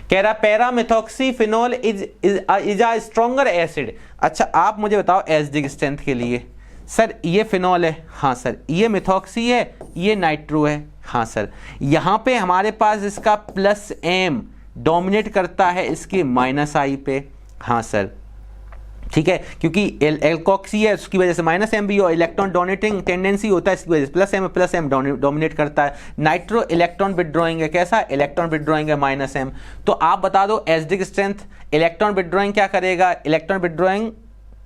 कह रहा है para methoxyphenol is a stronger acid. अच्छा, आप मुझे बताओ एसिडिक स्ट्रेंथ के लिए, सर ये फिनॉल है, हाँ सर, ये मिथॉक्सी है, ये नाइट्रो है, हाँ सर। यहां पे हमारे पास इसका +M डोमिनेट करता है इसके -I पे, हाँ सर, ठीक है, क्योंकि एल्कोक्सी है उसकी वजह से -M भी, और इलेक्ट्रॉन डोनेटिंग टेंडेंसी होता है इसकी वजह से +M डोमिनेट करता है। नाइट्रो इलेक्ट्रॉन विथड्रॉइंग है, कैसा इलेक्ट्रॉन विथड्रॉइंग है -M। तो आप बता दो एसिडिक स्ट्रेंथ, इलेक्ट्रॉन विथड्रॉइंग क्या करेगा, इलेक्ट्रॉन विथड्रॉइंग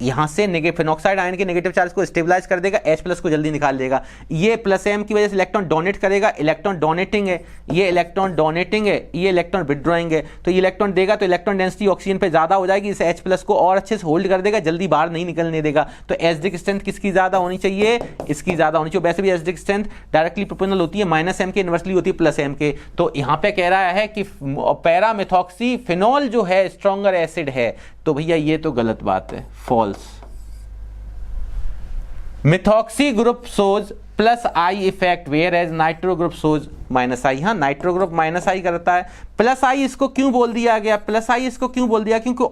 यहां से फिनॉक्साइड आयन के नेगेटिव चार्ज को स्टेबलाइज कर देगा, H+ को जल्दी निकाल देगा। ये +M की वजह से इलेक्ट्रॉन डोनेट करेगा, इलेक्ट्रॉन डोनेटिंग है, ये इलेक्ट्रॉन डोनेटिंग है, ये इलेक्ट्रॉन विथड्रॉइंग है। तो ये इलेक्ट्रॉन देगा तो इलेक्ट्रॉन डेंसिटी ऑक्सीजन पे ज्यादा हो जाएगी, इसे H+ को और अच्छे से होल्ड कर देगा, जल्दी बाहर नहीं निकलने देगा। तो एसिडिक स्ट्रेंथ किसकी ज्यादा होनी चाहिए, इसकी ज्यादा होनी चाहिए। वैसे भी एसिडिक स्ट्रेंथ डायरेक्टली प्रोपोर्शनल होती है -M के, इनवर्सली होती है +M के। तो यहां पे कह रहा है कि पैरा मिथॉक्सीफिनॉल जो है स्ट्रॉन्गर एसिड है, तो भैया ये तो गलत बात है, false. Methoxy group shows +I effect whereas nitro group shows -I। हाँ, नाइट्रो ग्रुप -I करता है। +I इसको क्यों बोल दिया गया, +I इसको क्यों बोल दिया, क्योंकि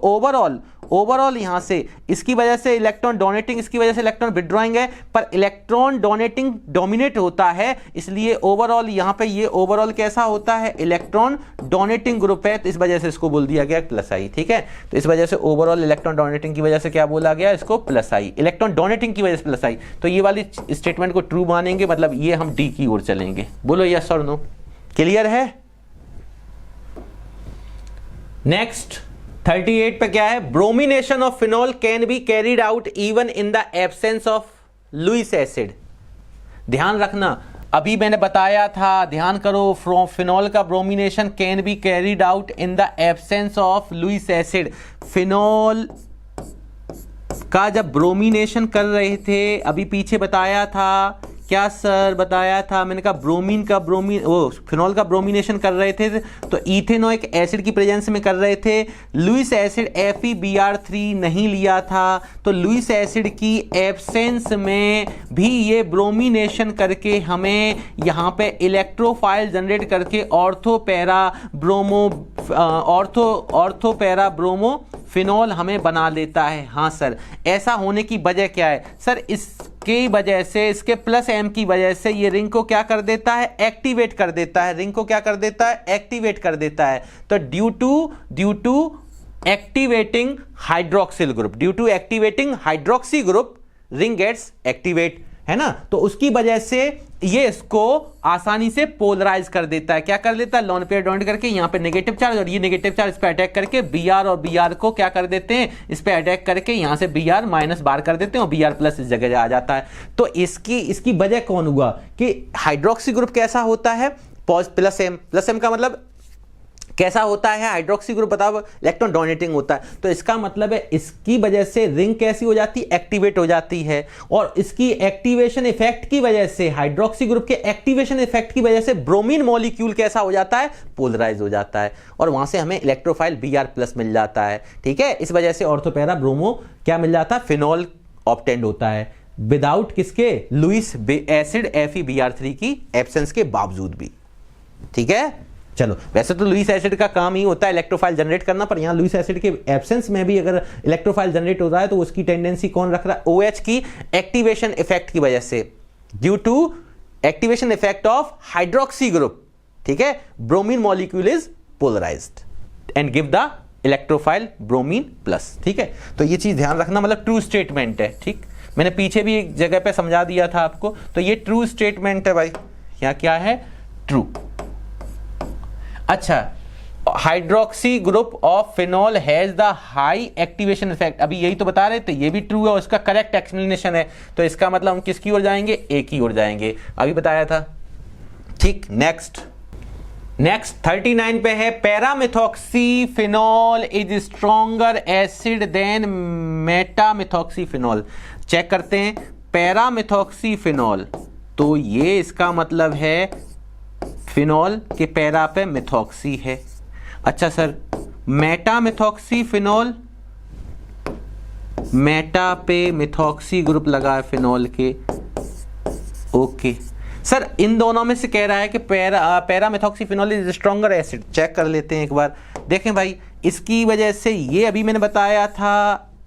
ओवरऑल यहां से इसकी वजह से इलेक्ट्रॉन डोनेटिंग, इसकी वजह से इलेक्ट्रॉन विथड्रॉइंग है, पर इलेक्ट्रॉन डोनेटिंग डोमिनेट होता है, इसलिए ओवरऑल यहां पे ये ओवरऑल कैसा होता है, इलेक्ट्रॉन डोनेटिंग ग्रुप है, तो इस वजह से इसको बोल दिया गया +I। ठीक है, तो इस वजह से ओवरऑल इलेक्ट्रॉन डोनेटिंग की वजह से क्या बोला गया, इसको +I, इलेक्ट्रॉन डोनेटिंग की वजह से +I। तो ये वाली स्टेटमेंट को ट्रू मानेंगे, मतलब ये हम डी की ओर चलेंगे। बोलो यस और नो, क्लियर है। नेक्स्ट 38 पे क्या है, bromination of phenol can be carried out even in the absence of Lewis acid. ध्यान रखना, अभी मैंने बताया था, ध्यान करो, फिनॉल का bromination can be carried out in the absence of Lewis acid. Phenol का जब ब्रोमिनेशन कर रहे थे, अभी पीछे बताया था, क्या सर बताया था, मैंने कहा फिनॉल का ब्रोमिनेशन कर रहे थे तो इथेनोइक एसिड की प्रेजेंस में कर रहे थे, लुईस एसिड FeBr3 नहीं लिया था, तो लुईस एसिड की एब्सेंस में भी ये ब्रोमिनेशन करके हमें यहाँ पे इलेक्ट्रोफाइल जनरेट करके ऑर्थो पैरा ब्रोमो फिनॉल हमें बना लेता है। हाँ सर, ऐसा होने की वजह क्या है, सर इस की वजह से, इसके प्लस एम की वजह से ये रिंग को क्या कर देता है, एक्टिवेट कर देता है, रिंग को क्या कर देता है, एक्टिवेट कर देता है। तो due to activating hydroxyl group, due to activating hydroxy group ring gets activate, है ना। तो उसकी वजह से ये इसको आसानी से पोलराइज कर देता है, क्या कर देता है, लोन पेयर डोनेट करके यहाँ पे नेगेटिव चार्ज, और ये नेगेटिव चार्ज इस पे अटैक करके Br और Br को क्या कर देते हैं, इस पे अटैक करके यहाँ से Br माइनस बार कर देते हैं और Br प्लस इस जगह आ जाता है। तो इसकी वजह कौन हुआ कि हाइड्रोक्सी ग्रुप कैसा होता है, प्लस एम का मतलब कैसा होता है, हाइड्रोक्सी ग्रुप बताओ, इलेक्ट्रॉन डोनेटिंग होता है। तो इसका मतलब है इसकी वजह से रिंग कैसी हो जाती है, एक्टिवेट हो जाती है, और इसकी एक्टिवेशन इफेक्ट की वजह से, हाइड्रोक्सी ग्रुप के एक्टिवेशन इफेक्ट की वजह से ब्रोमीन मॉलिक्यूल कैसा हो जाता है, पोलराइज हो जाता है, और वहां से हमें इलेक्ट्रोफाइल Br प्लस मिल जाता है। ठीक है, इस वजह से ऑर्थोपैरा ब्रोमो क्या मिल जाता है, फिनॉल ऑब्टेंड होता है, विदाउट किसके, लुईस एसिड FeBr3 की एब्सेंस के बावजूद भी। ठीक है, चलो, वैसे तो लुईस एसिड का काम ही होता है इलेक्ट्रोफाइल जनरेट करना, पर यहां लुईस एसिड के एब्सेंस में भी अगर इलेक्ट्रोफाइल जनरेट हो रहा है तो उसकी टेंडेंसी कौन रख रहा है, OH की एक्टिवेशन इफेक्ट की वजह से, due to activation effect of hydroxy group. ठीक है, bromine molecule is polarised and give the electrophile bromine plus. ठीक है, तो ये चीज ध्यान रखना, मतलब ट्रू स्टेटमेंट है। ठीक, मैंने पीछे भी एक जगह पे समझा दिया था आपको, तो ये ट्रू स्टेटमेंट है भाई, यहाँ क्या है, ट्रू। अच्छा, hydroxy group of phenol has the high activation effect, अभी यही तो बता रहे थे, ये भी ट्रू है और इसका करेक्ट एक्सप्लेनेशन है। तो इसका मतलब हम किसकी ओर जाएंगे, ए की ओर जाएंगे, अभी बताया था। ठीक, नेक्स्ट 39 पे है, paramethoxy phenol is stronger acid than metamethoxy phenol. Check करते हैं, पैरामिथॉक्सी फिनॉल, तो ये इसका मतलब है फिनॉल के पैरा पे मिथॉक्सी है। अच्छा सर, मेटामिथॉक्सी फिनॉल, मेटा पे मिथॉक्सी ग्रुप लगा है फिनॉल के, ओके सर, इन दोनों में से कह रहा है कि paramethoxy phenol is stronger acid. Check कर लेते हैं एक बार, देखें भाई, इसकी वजह से ये अभी मैंने बताया था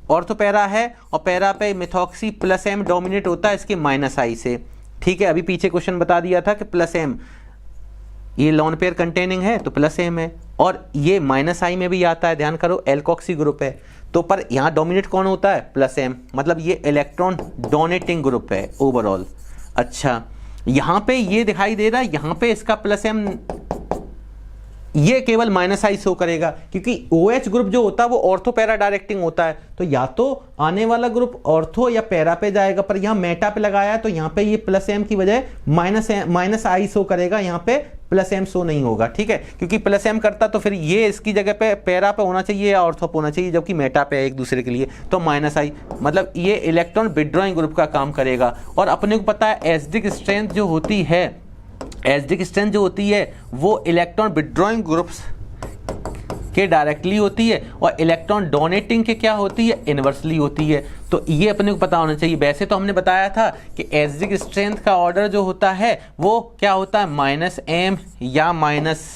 ऑर्थोपैरा है और पैरा पे मिथॉक्सी प्लस एम डोमिनेट होता है इसके माइनस आई से। ठीक है, अभी पीछे क्वेश्चन बता दिया था कि प्लस एम, ये लॉन पेयर कंटेनिंग है तो प्लस एम है, और ये माइनस आई में भी आता है, ध्यान करो, एल्कोक्सी ग्रुप है, तो पर यहां डोमिनेट कौन होता है, प्लस एम, मतलब ये इलेक्ट्रॉन डोनेटिंग ग्रुप है ओवरऑल। अच्छा, यहां पे ये दिखाई दे रहा है, यहां पे इसका प्लस एम, ये केवल माइनस आई शो करेगा, क्योंकि OH ग्रुप जो होता है वो ऑर्थो पैरा डायरेक्टिंग होता है, तो या तो आने वाला ग्रुप ऑर्थो या पैरा पे जाएगा, पर यहाँ मेटा पे लगाया है तो यहाँ पे ये प्लस एम की वजह माइनस आई शो करेगा, यहाँ पे प्लस एम शो नहीं होगा। ठीक है, क्योंकि प्लस एम करता तो फिर ये इसकी जगह पे पैरा पे होना चाहिए या ऑर्थो पे होना चाहिए, जबकि मेटा पे है एक दूसरे के लिए, तो माइनस आई, मतलब ये इलेक्ट्रॉन विड्रॉइंग ग्रुप का काम करेगा। और अपने को पता है एसिडिक स्ट्रेंथ जो होती है, एसिडिक स्ट्रेंथ जो होती है वो इलेक्ट्रॉन विड्रॉइंग ग्रुप्स के डायरेक्टली होती है, और इलेक्ट्रॉन डोनेटिंग के क्या होती है, इनवर्सली होती है। तो ये अपने को पता होना चाहिए। वैसे तो हमने बताया था कि एसिडिक स्ट्रेंथ का ऑर्डर जो होता है वो क्या होता है, माइनस एम या माइनस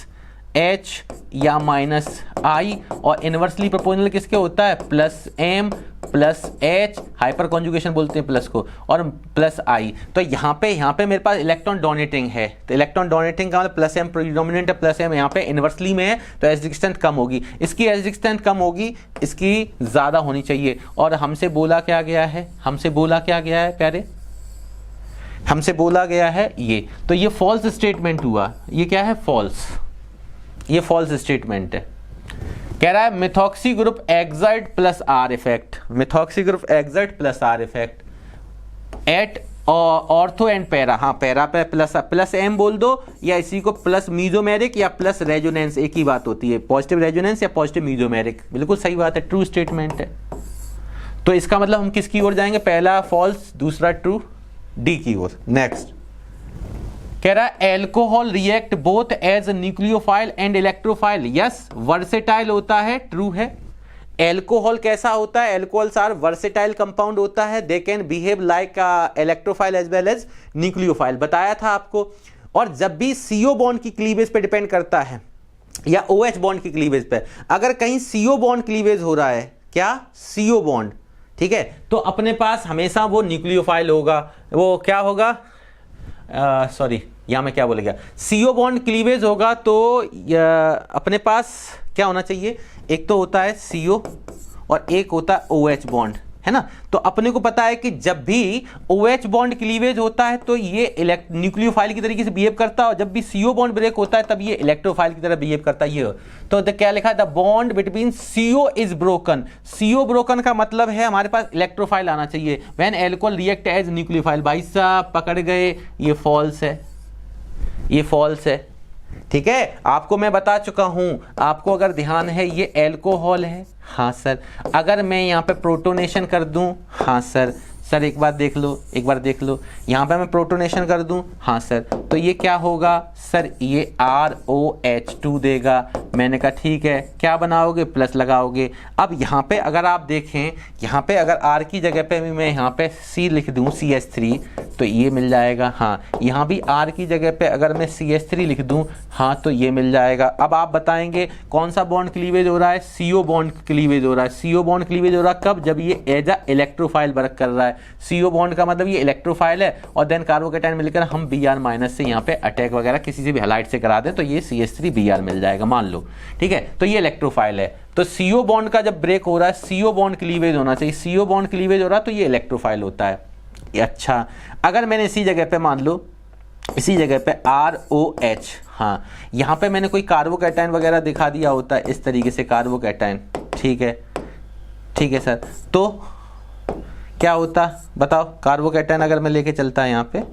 एच या माइनस आई, और इनवर्सली प्रोपोर्शनल किसके होता है, plus M plus H, hyperconjugation बोलते हैं प्लस को, और प्लस आई। तो यहाँ पे मेरे पास इलेक्ट्रॉन डोनेटिंग है, तो इलेक्ट्रॉन डोनेटिंग का मतलब प्लस एम प्रीडोमिनेंट है, प्लस एम यहाँ पे इनवर्सली में है, तो एसिडिक स्ट्रेंथ कम होगी, इसकी एसिडिक स्ट्रेंथ कम होगी, इसकी ज़्यादा होनी चाहिए। और हमसे बोला क्या गया है, हमसे बोला क्या गया है प्यारे, हमसे बोला गया है ये, तो ये फॉल्स स्टेटमेंट हुआ, ये क्या है, फॉल्स, ये फॉल्स स्टेटमेंट है। कह रहा है methoxy group exert plus are effect, methoxy group exert plus are effect at ortho and para, हाँ पैरा पे प्लस एम बोल दो, या इसी को प्लस मीजोमेरिक या प्लस रेजोनेंस, एक ही बात होती है, पॉजिटिव रेजोनेंस या पॉजिटिव मीजोमेरिक, बिल्कुल सही बात है, ट्रू स्टेटमेंट है। तो इसका मतलब हम किसकी ओर जाएंगे, पहला फॉल्स, दूसरा ट्रू, डी की ओर। नेक्स्ट कह रहा है alcohol react both as nucleophile and electrophile, yes versatile होता है, ट्रू है। एल्कोहल कैसा होता है, एल्कोहल्स आर वर्सेटाइल कंपाउंड होता है, they can behave like electrophile as well as nucleophile, बताया था आपको। और जब भी CO बॉन्ड की क्लीवेज पे डिपेंड करता है या OH बॉन्ड की क्लीवेज पे, अगर कहीं CO बॉन्ड क्लीवेज हो रहा है, क्या CO बॉन्ड, ठीक है, तो अपने पास हमेशा वो न्यूक्लियोफाइल होगा, वो क्या होगा, सॉरी यहाँ मैं क्या बोल गया, CO बॉन्ड क्लीवेज होगा। तो अपने पास क्या होना चाहिए, एक तो होता है CO और एक होता है OH बॉन्ड, है ना। तो अपने को पता है कि जब भी OH बॉन्ड क्लीवेज होता है तो ये न्यूक्लियोफाइल की तरीके से बिहेव करता है, और जब भी CO बॉन्ड ब्रेक होता है तब ये इलेक्ट्रोफाइल की तरह बिहेव करता है। ये तो क्या लिखा है, the bond between CO is broken. CO broken का मतलब है हमारे पास इलेक्ट्रोफाइल आना चाहिए। When alcohol react as nucleophile, भाई साहब पकड़ गए, ये फॉल्स है, ये फॉल्स है, ठीक है। आपको मैं बता चुका हूं, आपको अगर ध्यान है ये एल्कोहल है, हाँ सर। अगर मैं यहाँ पे प्रोटोनेशन कर दूं, हाँ सर, सर एक बार देख लो, एक बार देख लो, यहाँ पे मैं प्रोटोनेशन कर दूं, हाँ सर, तो ये क्या होगा सर, ये ROH2 देगा। मैंने कहा ठीक है, क्या बनाओगे, प्लस लगाओगे। अब यहाँ पे अगर आप देखें, यहाँ पे अगर R की जगह पे भी मैं यहाँ पे C लिख दूं, CH3, तो ये मिल जाएगा। हाँ, यहाँ भी R की जगह पे अगर मैं CH3 लिख दूं, हाँ, तो ये मिल जाएगा। अब आप बताएंगे कौन सा बॉन्ड क्लीवेज हो रहा है, CO बॉन्ड क्लीवेज हो रहा है। CO बॉन्ड क्लीवेज हो रहा है कब, जब ये एज अ इलेक्ट्रोफाइल वर्क कर रहा है। CO बॉन्ड का मतलब ये इलेक्ट्रोफाइल है, और देन कार्बोकेटाइन मिलकर हम Br- से यहाँ पे अटैक वगैरह किसी से भी हैलाइड से करा दें तो ये CH3Br मिल जाएगा, मान लो, ठीक है। तो ये इलेक्ट्रोफाइल है। तो CO बॉन्ड का जब ब्रेक हो रहा है, CO बॉन्ड क्लीवेज होना चाहिए, CO बॉन्ड क्लीवेज हो रहा है तो ये इलेक्ट्रोफाइल होता है। अच्छा, अगर मैंने इसी जगह पे मान लो, इसी जगह पे ROH, हाँ, यहाँ पे मैंने कोई कार्बोकेटाइन वगैरह दिखा दिया होता है इस तरीके से, कार्बोकेटाइन, ठीक है, ठीक है सर, तो क्या होता बताओ, कार्बोकेटाइन अगर मैं लेके चलता है यहाँ पे,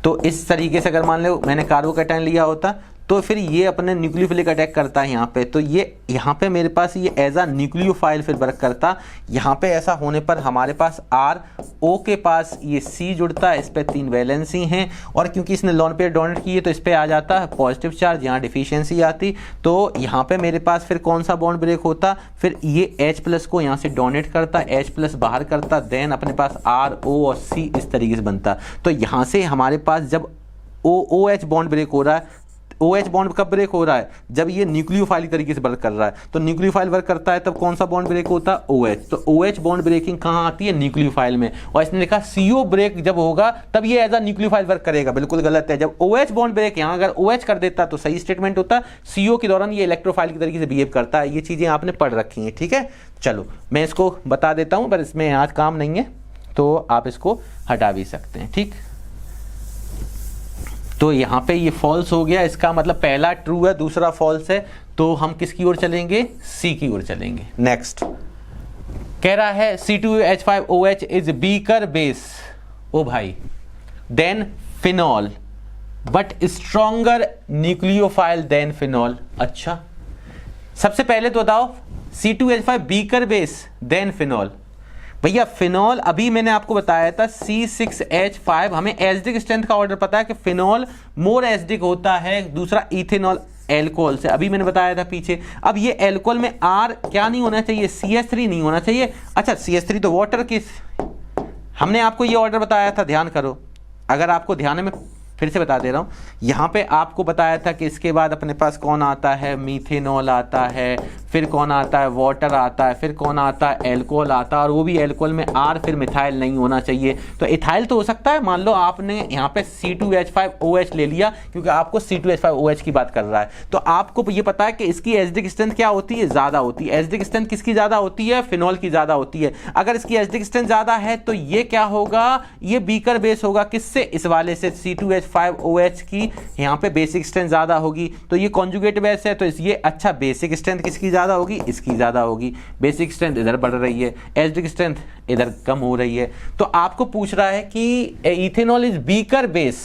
तो इस तरीके से अगर मान लो मैंने कार्बोकेटाइन लिया होता, तो फिर ये अपने न्यूक्लियोफिलिक अटैक करता है यहाँ पे, तो ये यहाँ पे मेरे पास ये एज अ न्यूक्लियोफाइल फिर वर्क करता। यहाँ पे ऐसा होने पर हमारे पास RO के पास ये C जुड़ता है, इस पे 3 वैलेंसी हैं, और क्योंकि इसने लोन पेयर डोनेट की है तो इस पे आ जाता है पॉजिटिव चार्ज, यहाँ डिफिशियंसी आती, तो यहाँ पे मेरे पास फिर कौन सा बॉन्ड ब्रेक होता, फिर ये H+ को यहाँ से डोनेट करता, H+ बाहर करता, देन अपने पास RO और C इस तरीके से बनता। तो यहाँ से हमारे पास जब OH बॉन्ड ब्रेक हो रहा है, OH बॉन्ड कब ब्रेक हो रहा है, जब ये न्यूक्लियोफाइल तरीके से वर्क कर रहा है। तो न्यूक्लियोफाइल वर्क करता है तब कौन सा बॉन्ड ब्रेक होता है, OH। तो OH बॉन्ड ब्रेकिंग कहाँ आती है, न्यूक्लियोफाइल में, और इसने लिखा CO ब्रेक जब होगा तब ये एज अ न्यूक्लियोफाइल वर्क करेगा, बिल्कुल गलत है। जब OH बॉन्ड ब्रेक यहाँ अगर OH कर देता तो सही स्टेटमेंट होता, CO के दौरान ये इलेक्ट्रोफाइल की तरीके से बिहेव करता है। ये चीजें आपने पढ़ रखी हैं, ठीक है। चलो मैं इसको बता देता हूँ, पर इसमें आज काम नहीं है तो आप इसको हटा भी सकते हैं, ठीक। तो यहाँ पे ये फॉल्स हो गया, इसका मतलब पहला ट्रू है, दूसरा फॉल्स है, तो हम किसकी ओर चलेंगे, C की ओर चलेंगे। नेक्स्ट कह रहा है C2H5OH इज बीकर बेस, ओ भाई, then phenol but stronger nucleophile than phenol. अच्छा, सबसे पहले तो बताओ C2H5 weaker base than phenol. भैया फिनॉल अभी मैंने आपको बताया था C6H5, हमें एसिडिक स्ट्रेंथ का ऑर्डर पता है कि फिनॉल मोर एसिडिक होता है, दूसरा इथेनॉल एल्कोहल से, अभी मैंने बताया था पीछे। अब ये एल्कोहल में R क्या नहीं होना चाहिए, CH3 नहीं होना चाहिए। अच्छा, CH3 तो वाटर की, हमने आपको ये ऑर्डर बताया था, ध्यान करो, अगर आपको ध्यान है मैं फिर से बता दे रहा हूँ। यहाँ पे आपको बताया था कि इसके बाद अपने पास कौन आता है, मीथेनॉल आता है, फिर कौन आता है, वाटर आता है, फिर कौन आता है, एल्कोहल आता है, और वो भी एल्कोहल में R फिर मिथाइल नहीं होना चाहिए। तो इथाइल तो हो सकता है, मान लो आपने यहाँ पे C2H5OH ले लिया क्योंकि आपको C2H5OH की बात कर रहा है, तो आपको ये पता है कि इसकी एसिडिक स्ट्रेंथ क्या होती है, ज़्यादा होती है। एसिडिक स्ट्रेंथ किसकी ज़्यादा होती है, फिनॉल की ज़्यादा होती है। अगर इसकी एसिडिक स्ट्रेंथ ज़्यादा है तो ये क्या होगा, ये बीकर बेस होगा, किससे, इस वाले से, C2H5OH की यहाँ पे बेसिक स्ट्रेंथ ज़्यादा होगी, तो ये कॉन्जुगेट बेस है, तो ये अच्छा बेसिक स्ट्रेंथ किसकी ज़्यादा होगी, इसकी ज़्यादा होगी। बेसिक स्ट्रेंथ इधर बढ़ रही है, एसिडिक स्ट्रेंथ इधर कम हो रही है। तो आपको पूछ रहा है कि ethanol is beaker base,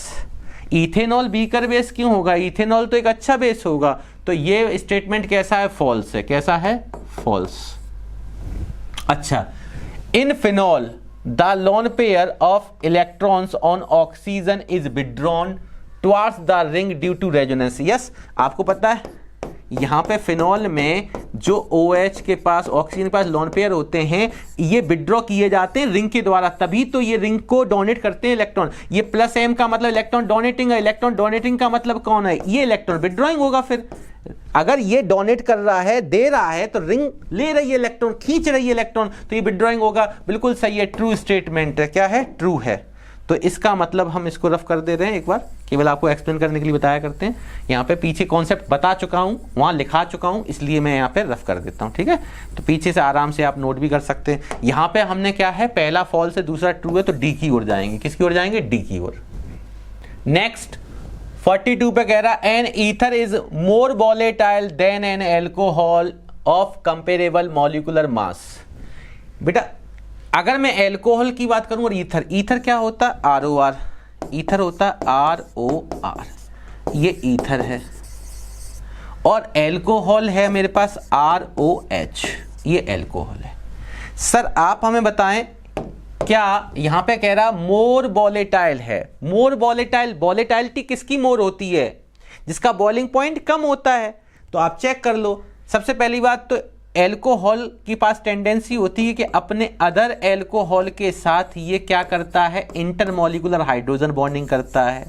ethanol beaker base क्यों होगा, इथेनॉल तो एक अच्छा बेस होगा। तो ये स्टेटमेंट कैसा है, फॉल्स है। कैसा है, फॉल्स। अच्छा, in phenol the lone pair of electrons on oxygen is withdrawn towards the ring due to resonance. Yes, आपको पता है यहाँ पे फिनॉल में जो OH के पास, ऑक्सीजन के पास लोन पेयर होते हैं, ये विड्रॉ किए जाते हैं रिंग के द्वारा, तभी तो ये रिंग को डोनेट करते हैं इलेक्ट्रॉन। ये +M का मतलब इलेक्ट्रॉन डोनेटिंग है, इलेक्ट्रॉन डोनेटिंग का मतलब कौन है, ये इलेक्ट्रॉन विड्रॉइंग होगा। फिर अगर ये डोनेट कर रहा है, दे रहा है, तो रिंग ले रही है इलेक्ट्रॉन, खींच रही है इलेक्ट्रॉन, तो ये विड्रॉइंग होगा। बिल्कुल सही है, ट्रू स्टेटमेंट है। क्या है? ट्रू है। तो इसका मतलब हम इसको रफ कर दे रहे हैं, एक बार केवल आपको एक्सप्लेन करने के लिए बताया करते हैं। यहाँ पे पीछे कॉन्सेप्ट बता चुका हूँ, वहाँ लिखा चुका हूँ, इसलिए मैं यहाँ पे रफ कर देता हूँ, ठीक है। तो पीछे से आराम से आप नोट भी कर सकते हैं। यहाँ पे हमने क्या है, पहला फॉल्स है, दूसरा ट्रू है, तो डी की ओर जाएंगे। किसकी ओर जाएंगे? डी की ओर। नेक्स्ट 42 पे कह रहा an ether is more volatile than an alcohol of comparable molecular mass. बेटा अगर मैं एल्कोहल की बात करूं और ईथर, ईथर क्या होता है? ROR, ईथर होता है ROR, ये ईथर है, और एल्कोहल है मेरे पास ROH, ये एल्कोहल है। सर आप हमें बताएं, क्या यहां पे कह रहा मोर वॉलेटाइल है? मोर वॉलेटाइल, वॉलेटाइलिटी किसकी मोर होती है? जिसका बॉइलिंग पॉइंट कम होता है। तो आप चेक कर लो। सबसे पहली बात तो एल्कोहल की पास टेंडेंसी होती है कि अपने अदर एल्कोहल के साथ ये क्या करता है? इंटरमॉलिक्यूलर हाइड्रोजन बॉन्डिंग करता है।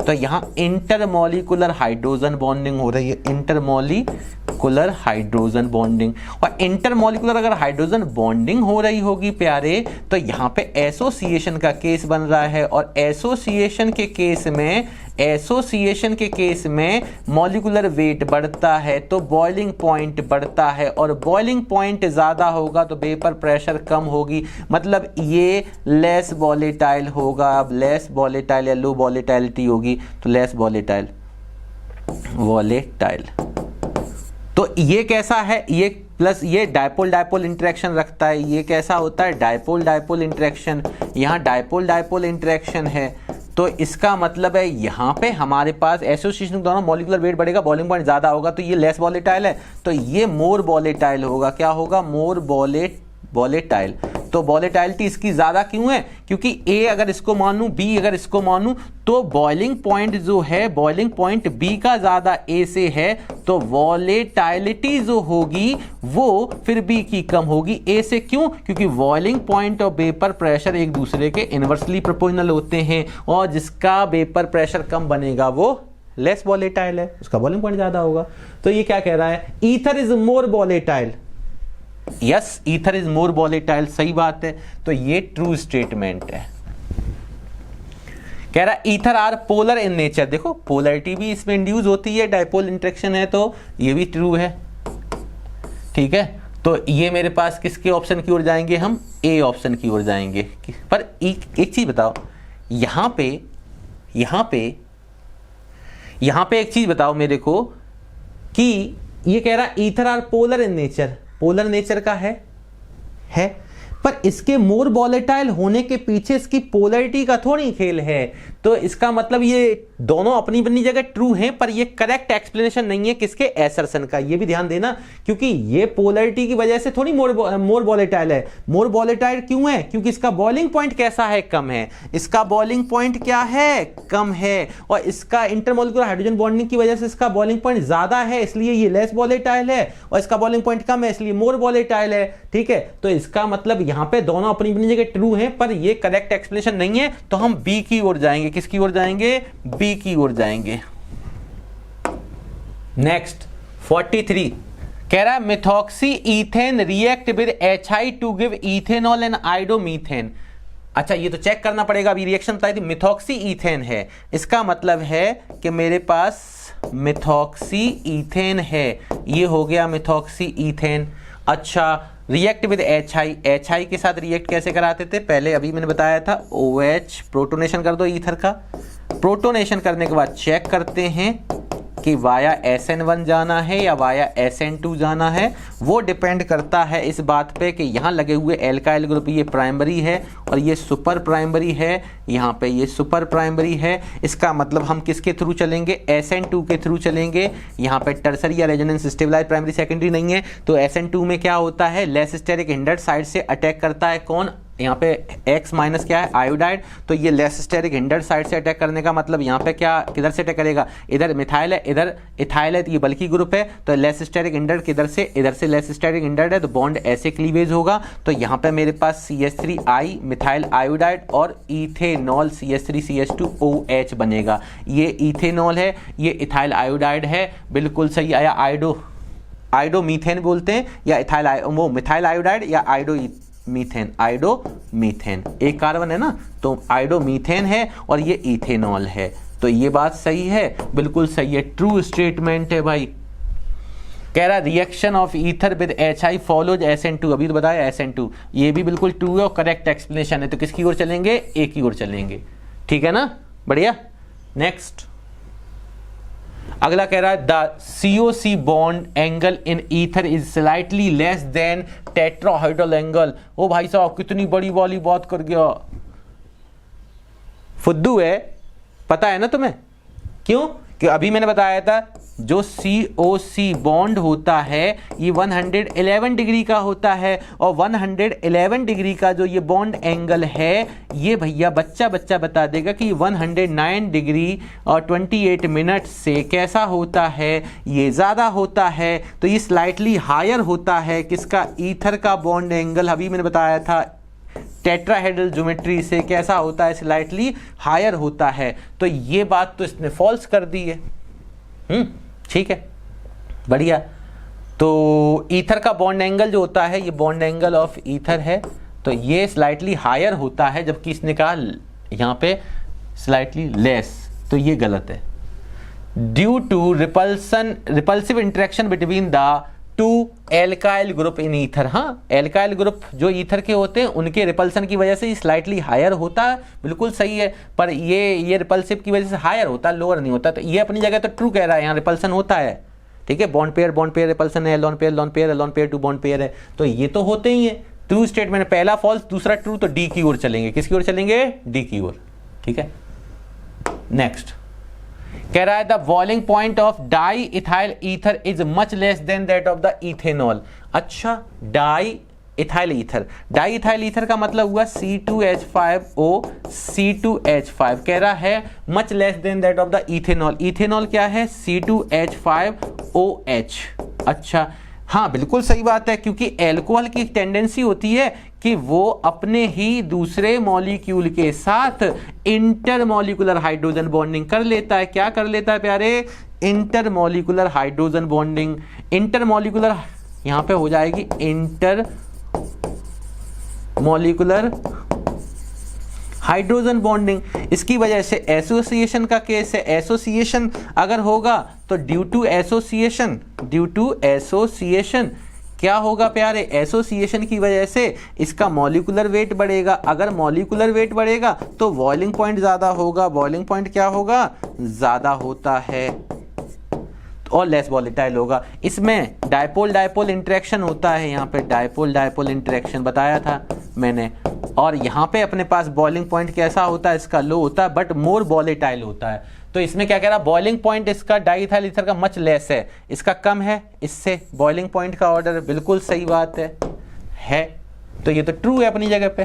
तो यहां इंटरमॉलिक्यूलर हाइड्रोजन बॉन्डिंग हो रही है, इंटरमॉलिक्यूलर हाइड्रोजन बॉन्डिंग। और इंटरमॉलिक्यूलर अगर हाइड्रोजन बॉन्डिंग हो रही होगी प्यारे, तो यहां पे एसोसिएशन का केस बन रहा है, और एसोसिएशन के केस में मॉलिक्यूलर वेट बढ़ता है, तो बॉइलिंग पॉइंट बढ़ता है, और बॉइलिंग पॉइंट ज्यादा होगा तो वेपर प्रेशर कम होगी, मतलब ये लेस वॉलेटाइल होगा। अब लेस वॉलेटाइल या लो वॉलेटाइलिटी होगी, तो लेस वॉलेटाइल। तो ये कैसा है? ये प्लस ये डायपोल डायपोल इंटरेक्शन रखता है। ये कैसा होता है? Dipole dipole interaction. यहाँ डायपोल डायपोल इंटरेक्शन है, तो इसका मतलब है यहाँ पे हमारे पास एसोसिएशन के दौरान मॉलिक्यूलर वेट बढ़ेगा, बॉइलिंग पॉइंट ज्यादा होगा, तो ये लेस वॉलेटाइल है, तो ये मोर वॉलेटाइल होगा। क्या होगा? मोर वॉलेटाइल। तो वॉलेटाइलिटी इसकी ज्यादा क्यों है? क्योंकि ए अगर इसको मानूं, बी अगर इसको मानूं, तो बॉइलिंग पॉइंट जो है, बॉइलिंग पॉइंट बी का ज्यादा ए से है, तो वॉलेटाइलिटी जो होगी वो फिर बी की कम होगी ए से। क्यों? क्योंकि बॉइलिंग पॉइंट और वेपर प्रेशर एक दूसरे के इनवर्सली प्रोपोर्शनल होते हैं, और जिसका वेपर प्रेशर कम बनेगा वो लेस वॉलेटाइल है, उसका बॉइलिंग पॉइंट ज्यादा होगा। तो ये क्या कह रहा है? Ether is more volatile. Yes, ether is more volatile, सही बात है। तो ये ट्रू स्टेटमेंट है। कह रहा ether are polar in nature. देखो पोलरिटी भी इसमें इंड्यूस होती है, डायपोल इंटरेक्शन है, तो ये भी ट्रू है, ठीक है। तो ये मेरे पास किसके ऑप्शन की ओर जाएंगे? हम ए ऑप्शन की ओर जाएंगे। पर एक चीज बताओ, यहां पे एक चीज बताओ मेरे को कि ये कह रहा ether are polar in nature, polar nature का है, पर इसके मोर वॉलेटाइल होने के पीछे इसकी पोलरिटी का थोड़ी खेल है। तो इसका मतलब ये दोनों अपनी अपनी जगह ट्रू हैं, पर ये करेक्ट एक्सप्लेनेशन नहीं है किसके? एसर्शन का। ये भी ध्यान देना, क्योंकि ये पोलरिटी की वजह से थोड़ी मोर वॉलेटाइल है। मोर वॉलेटाइल क्यों है? क्योंकि इसका बॉइलिंग पॉइंट कैसा है? कम है। इसका बॉइलिंग पॉइंट क्या है? कम है। और इसका इंटरमॉलिक्यूलर हाइड्रोजन बॉन्डिंग की वजह से इसका बॉइलिंग पॉइंट ज्यादा है, इसलिए ये लेस वॉलेटाइल है, और इसका बॉइलिंग पॉइंट कम है, इसलिए मोर वॉलेटाइल है, ठीक है। तो इसका मतलब यहां पे दोनों अपनी अपनी जगह ट्रू हैं, पर ये करेक्ट एक्सप्लेनेशन नहीं है, तो हम बी की ओर जाएंगे। किसकी ओर जाएंगे? बी की ओर जाएंगे। नेक्स्ट 43 कह रहा है methoxy ethane react with HI to give ethanol and iodomethane. अच्छा, ये तो चेक करना पड़ेगा। अभी रिएक्शन बताई थी, मिथॉक्सी ईथेन है, इसका मतलब है कि मेरे पास मिथॉक्सी ईथेन है, ये हो गया मिथॉक्सी ईथेन। अच्छा, रिएक्ट विद HI के साथ रिएक्ट कैसे कराते थे? पहले अभी मैंने बताया था, OH प्रोटोनेशन कर दो ईथर का। प्रोटोनेशन करने के बाद चेक करते हैं कि वाया SN1 जाना है या वाया SN2 जाना है। वो डिपेंड करता है इस बात पे कि यहाँ लगे हुए एल्काइल ग्रुप ये प्राइमरी है और ये सुपर प्राइमरी है, यहाँ पे ये सुपर प्राइमरी है। इसका मतलब हम किसके थ्रू चलेंगे? SN2 के थ्रू चलेंगे। यहाँ पे टर्सरी या रेजोनेंस स्टेबलाइज प्राइमरी सेकेंडरी नहीं है, तो SN2 में क्या होता है? लेस स्टेरिक हिंडर्ड साइड से अटैक करता है कौन? यहाँ पे X माइनस क्या है आयोडाइड, तो ये लेस स्टेरिक हिंडर्ड साइड से अटैक करने का मतलब यहाँ पे क्या किधर से अटैक करेगा, इधर मिथाइल है इधर इथाइल है, तो ये बल्की ग्रुप है, तो लेस स्टेरिक हिंडर्ड किधर से इधर से लेस स्टेरिक हिंडर्ड है, तो बॉन्ड ऐसे क्लीवेज होगा। तो यहाँ पे मेरे पास CH3I मिथाइल आयोडाइड और इथेनॉल CH3CH2OH बनेगा। ये इथेनॉल है, ये इथाइल आयोडाइड है, बिल्कुल सही आया। आयोडोमीथेन बोलते हैं या इथाइल वो मिथाइल आयोडाइड या आयोडोमीथेन, आयोडोमीथेन एक कार्बन है ना, तो आयोडोमीथेन है और ये इथेनॉल है। तो ये बात सही है, बिल्कुल सही है, ट्रू स्टेटमेंट है भाई। कह रहा reaction of ether with HI follows SN2, अभी तो बताया SN2, ये भी बिल्कुल ट्रू है और करेक्ट एक्सप्लेनेशन है। तो किसकी ओर चलेंगे, ए की ओर चलेंगे, ठीक है ना, बढ़िया। नेक्स्ट अगला कह रहा है the COC bond angle in ether is slightly less than tetrahedral angle. ओ भाई साहब कितनी बड़ी वाली बात कर गया, फुद्दू है, पता है ना तुम्हें क्यों, कि अभी मैंने बताया था जो COC बॉन्ड होता है ये 111 डिग्री का होता है, और 111 डिग्री का जो ये बॉन्ड एंगल है ये भैया बच्चा बता देगा कि 109 डिग्री और 28 मिनट से कैसा होता है, ये ज़्यादा होता है। तो ये स्लाइटली हायर होता है किसका, ईथर का बॉन्ड एंगल, अभी मैंने बताया था टेट्राहेड्रल ज्योमेट्री से कैसा होता है, स्लाइटली हायर होता है। तो ये बात तो इसने फॉल्स कर दी है, ठीक है, बढ़िया। तो ईथर का बॉन्ड एंगल जो होता है ये बॉन्ड एंगल ऑफ ईथर है, तो ये स्लाइटली हायर होता है, जबकि इसने कहा यहाँ पे स्लाइटली लेस, तो ये गलत है। Due to repulsive interaction between the two alkyl group in ether, हाँ एल्काइल ग्रुप जो ईथर के होते हैं उनके रिपल्सन की वजह से स्लाइटली हायर होता है, बिल्कुल सही है, पर ये रिपल्सिव की वजह से हायर होता है, लोअर नहीं होता। तो ये अपनी जगह तो ट्रू कह रहा है, यहाँ रिपल्सन होता है, ठीक है, बॉन्ड पेयर रिपल्सन है, lone pair to bond pair है, तो ये तो होते ही है। ट्रू स्टेटमेंट, पहला फॉल्स दूसरा ट्रू, तो डी की ओर चलेंगे, किसकी ओर चलेंगे, डी की ओर, ठीक है। नेक्स्ट कह रहा है the boiling point of di ethyl ether is much less than that of the ethanol. अच्छा, डाई इथाइल ईथर का मतलब हुआ C2H5O C2H5, कह रहा है much less than that of the ethanol. Ethanol क्या है, C2H5OH। अच्छा हाँ बिल्कुल सही बात है, क्योंकि एल्कोहल की टेंडेंसी होती है कि वो अपने ही दूसरे मॉलिक्यूल के साथ इंटरमॉलिक्यूलर हाइड्रोजन बॉन्डिंग कर लेता है। क्या कर लेता है प्यारे, इंटरमॉलिक्यूलर हाइड्रोजन बॉन्डिंग। इंटरमॉलिक्यूलर यहां पे हो जाएगी इंटरमॉलिक्यूलर हाइड्रोजन बॉन्डिंग। इसकी वजह से एसोसिएशन का केस है, एसोसिएशन अगर होगा तो ड्यू टू एसोसिएशन क्या होगा प्यारे, एसोसिएशन की वजह से इसका मॉलिक्यूलर वेट बढ़ेगा। अगर मॉलिक्यूलर वेट बढ़ेगा तो बॉइलिंग पॉइंट ज्यादा होगा, बॉइलिंग पॉइंट क्या होगा, ज्यादा होता है और लेस वॉलेटाइल होगा। इसमें डायपोल इंटरेक्शन होता है, यहाँ पे डायपोल इंटरेक्शन बताया था मैंने, और यहाँ पे अपने पास बॉइलिंग पॉइंट कैसा होता है, इसका लो होता है बट मोर वॉलेटाइल होता है। तो इसमें क्या कह रहा है, बॉइलिंग पॉइंट इसका डाइइथाइल ईथर का मच लेस है, इसका कम है, इससे बॉइलिंग पॉइंट का ऑर्डर बिल्कुल सही बात है। तो ये तो ट्रू है अपनी जगह पे।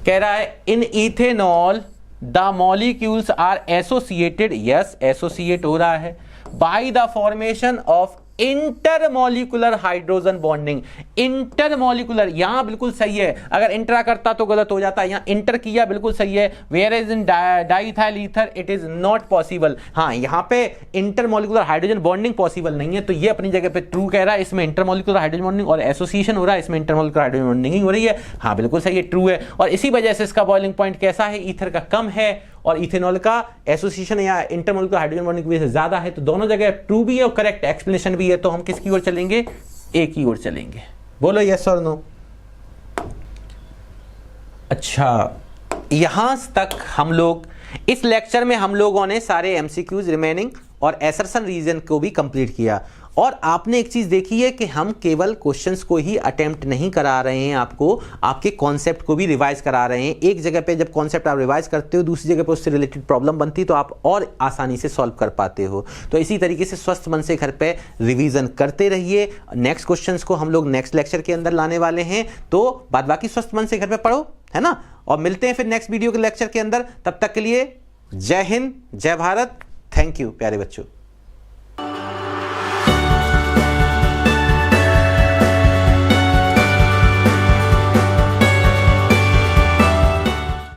कह रहा है in ethanol the molecules are associated, yes associate हो रहा है, by the formation of intermolecular hydrogen bonding. Intermolecular यहां बिल्कुल सही है, अगर इंट्रा करता तो गलत हो जाता है, यहां इंटर किया बिल्कुल सही है। Whereas in diethyl ether it is not possible, हाँ यहां पे इंटरमॉलिक्यूलर हाइड्रोजन बॉन्डिंग पॉसिबल नहीं है, तो ये अपनी जगह पे ट्रू कह रहा है। इसमें इंटरमॉलिक्यूलर हाइड्रोजन बॉन्डिंग और एसोसिएशन हो रहा है, इसमें इंटरमॉलिक्यूलर हाइड्रोजन बॉन्डिंग हो रही है, हाँ बिल्कुल सही है, ट्रू है। और इसी वजह से इसका बॉइलिंग पॉइंट कैसा है, ईथर का कम है और इथेनॉल का एसोसिएशन या इंटरमॉलिक्यूलर हाइड्रोजन बॉन्डिंग की वजह से ज्यादा है। तो दोनों जगह ट्रू भी है और करेक्ट एक्सप्लेनेशन भी है। तो हम किसकी ओर चलेंगे, ए की ओर चलेंगे। बोलो यस और नो। अच्छा यहां तक हम लोग इस लेक्चर में हम लोगों ने सारे एमसीक्यूज रिमेनिंग और एसर्शन रीजन को भी कंप्लीट किया। और आपने एक चीज देखी है कि हम केवल क्वेश्चंस को ही अटेम्प्ट नहीं करा रहे हैं, आपको आपके कॉन्सेप्ट को भी रिवाइज करा रहे हैं। एक जगह पे जब कॉन्सेप्ट आप रिवाइज करते हो, दूसरी जगह पे उससे रिलेटेड प्रॉब्लम बनती तो आप और आसानी से सॉल्व कर पाते हो। तो इसी तरीके से स्वस्थ मन से घर पे रिवीजन करते रहिए। नेक्स्ट क्वेश्चंस को हम लोग नेक्स्ट लेक्चर के अंदर लाने वाले हैं, तो बाद बाकी स्वस्थ मन से घर पे पढ़ो, है ना। और मिलते हैं फिर नेक्स्ट वीडियो के लेक्चर के अंदर, तब तक के लिए जय हिंद, जय भारत, थैंक यू प्यारे बच्चों।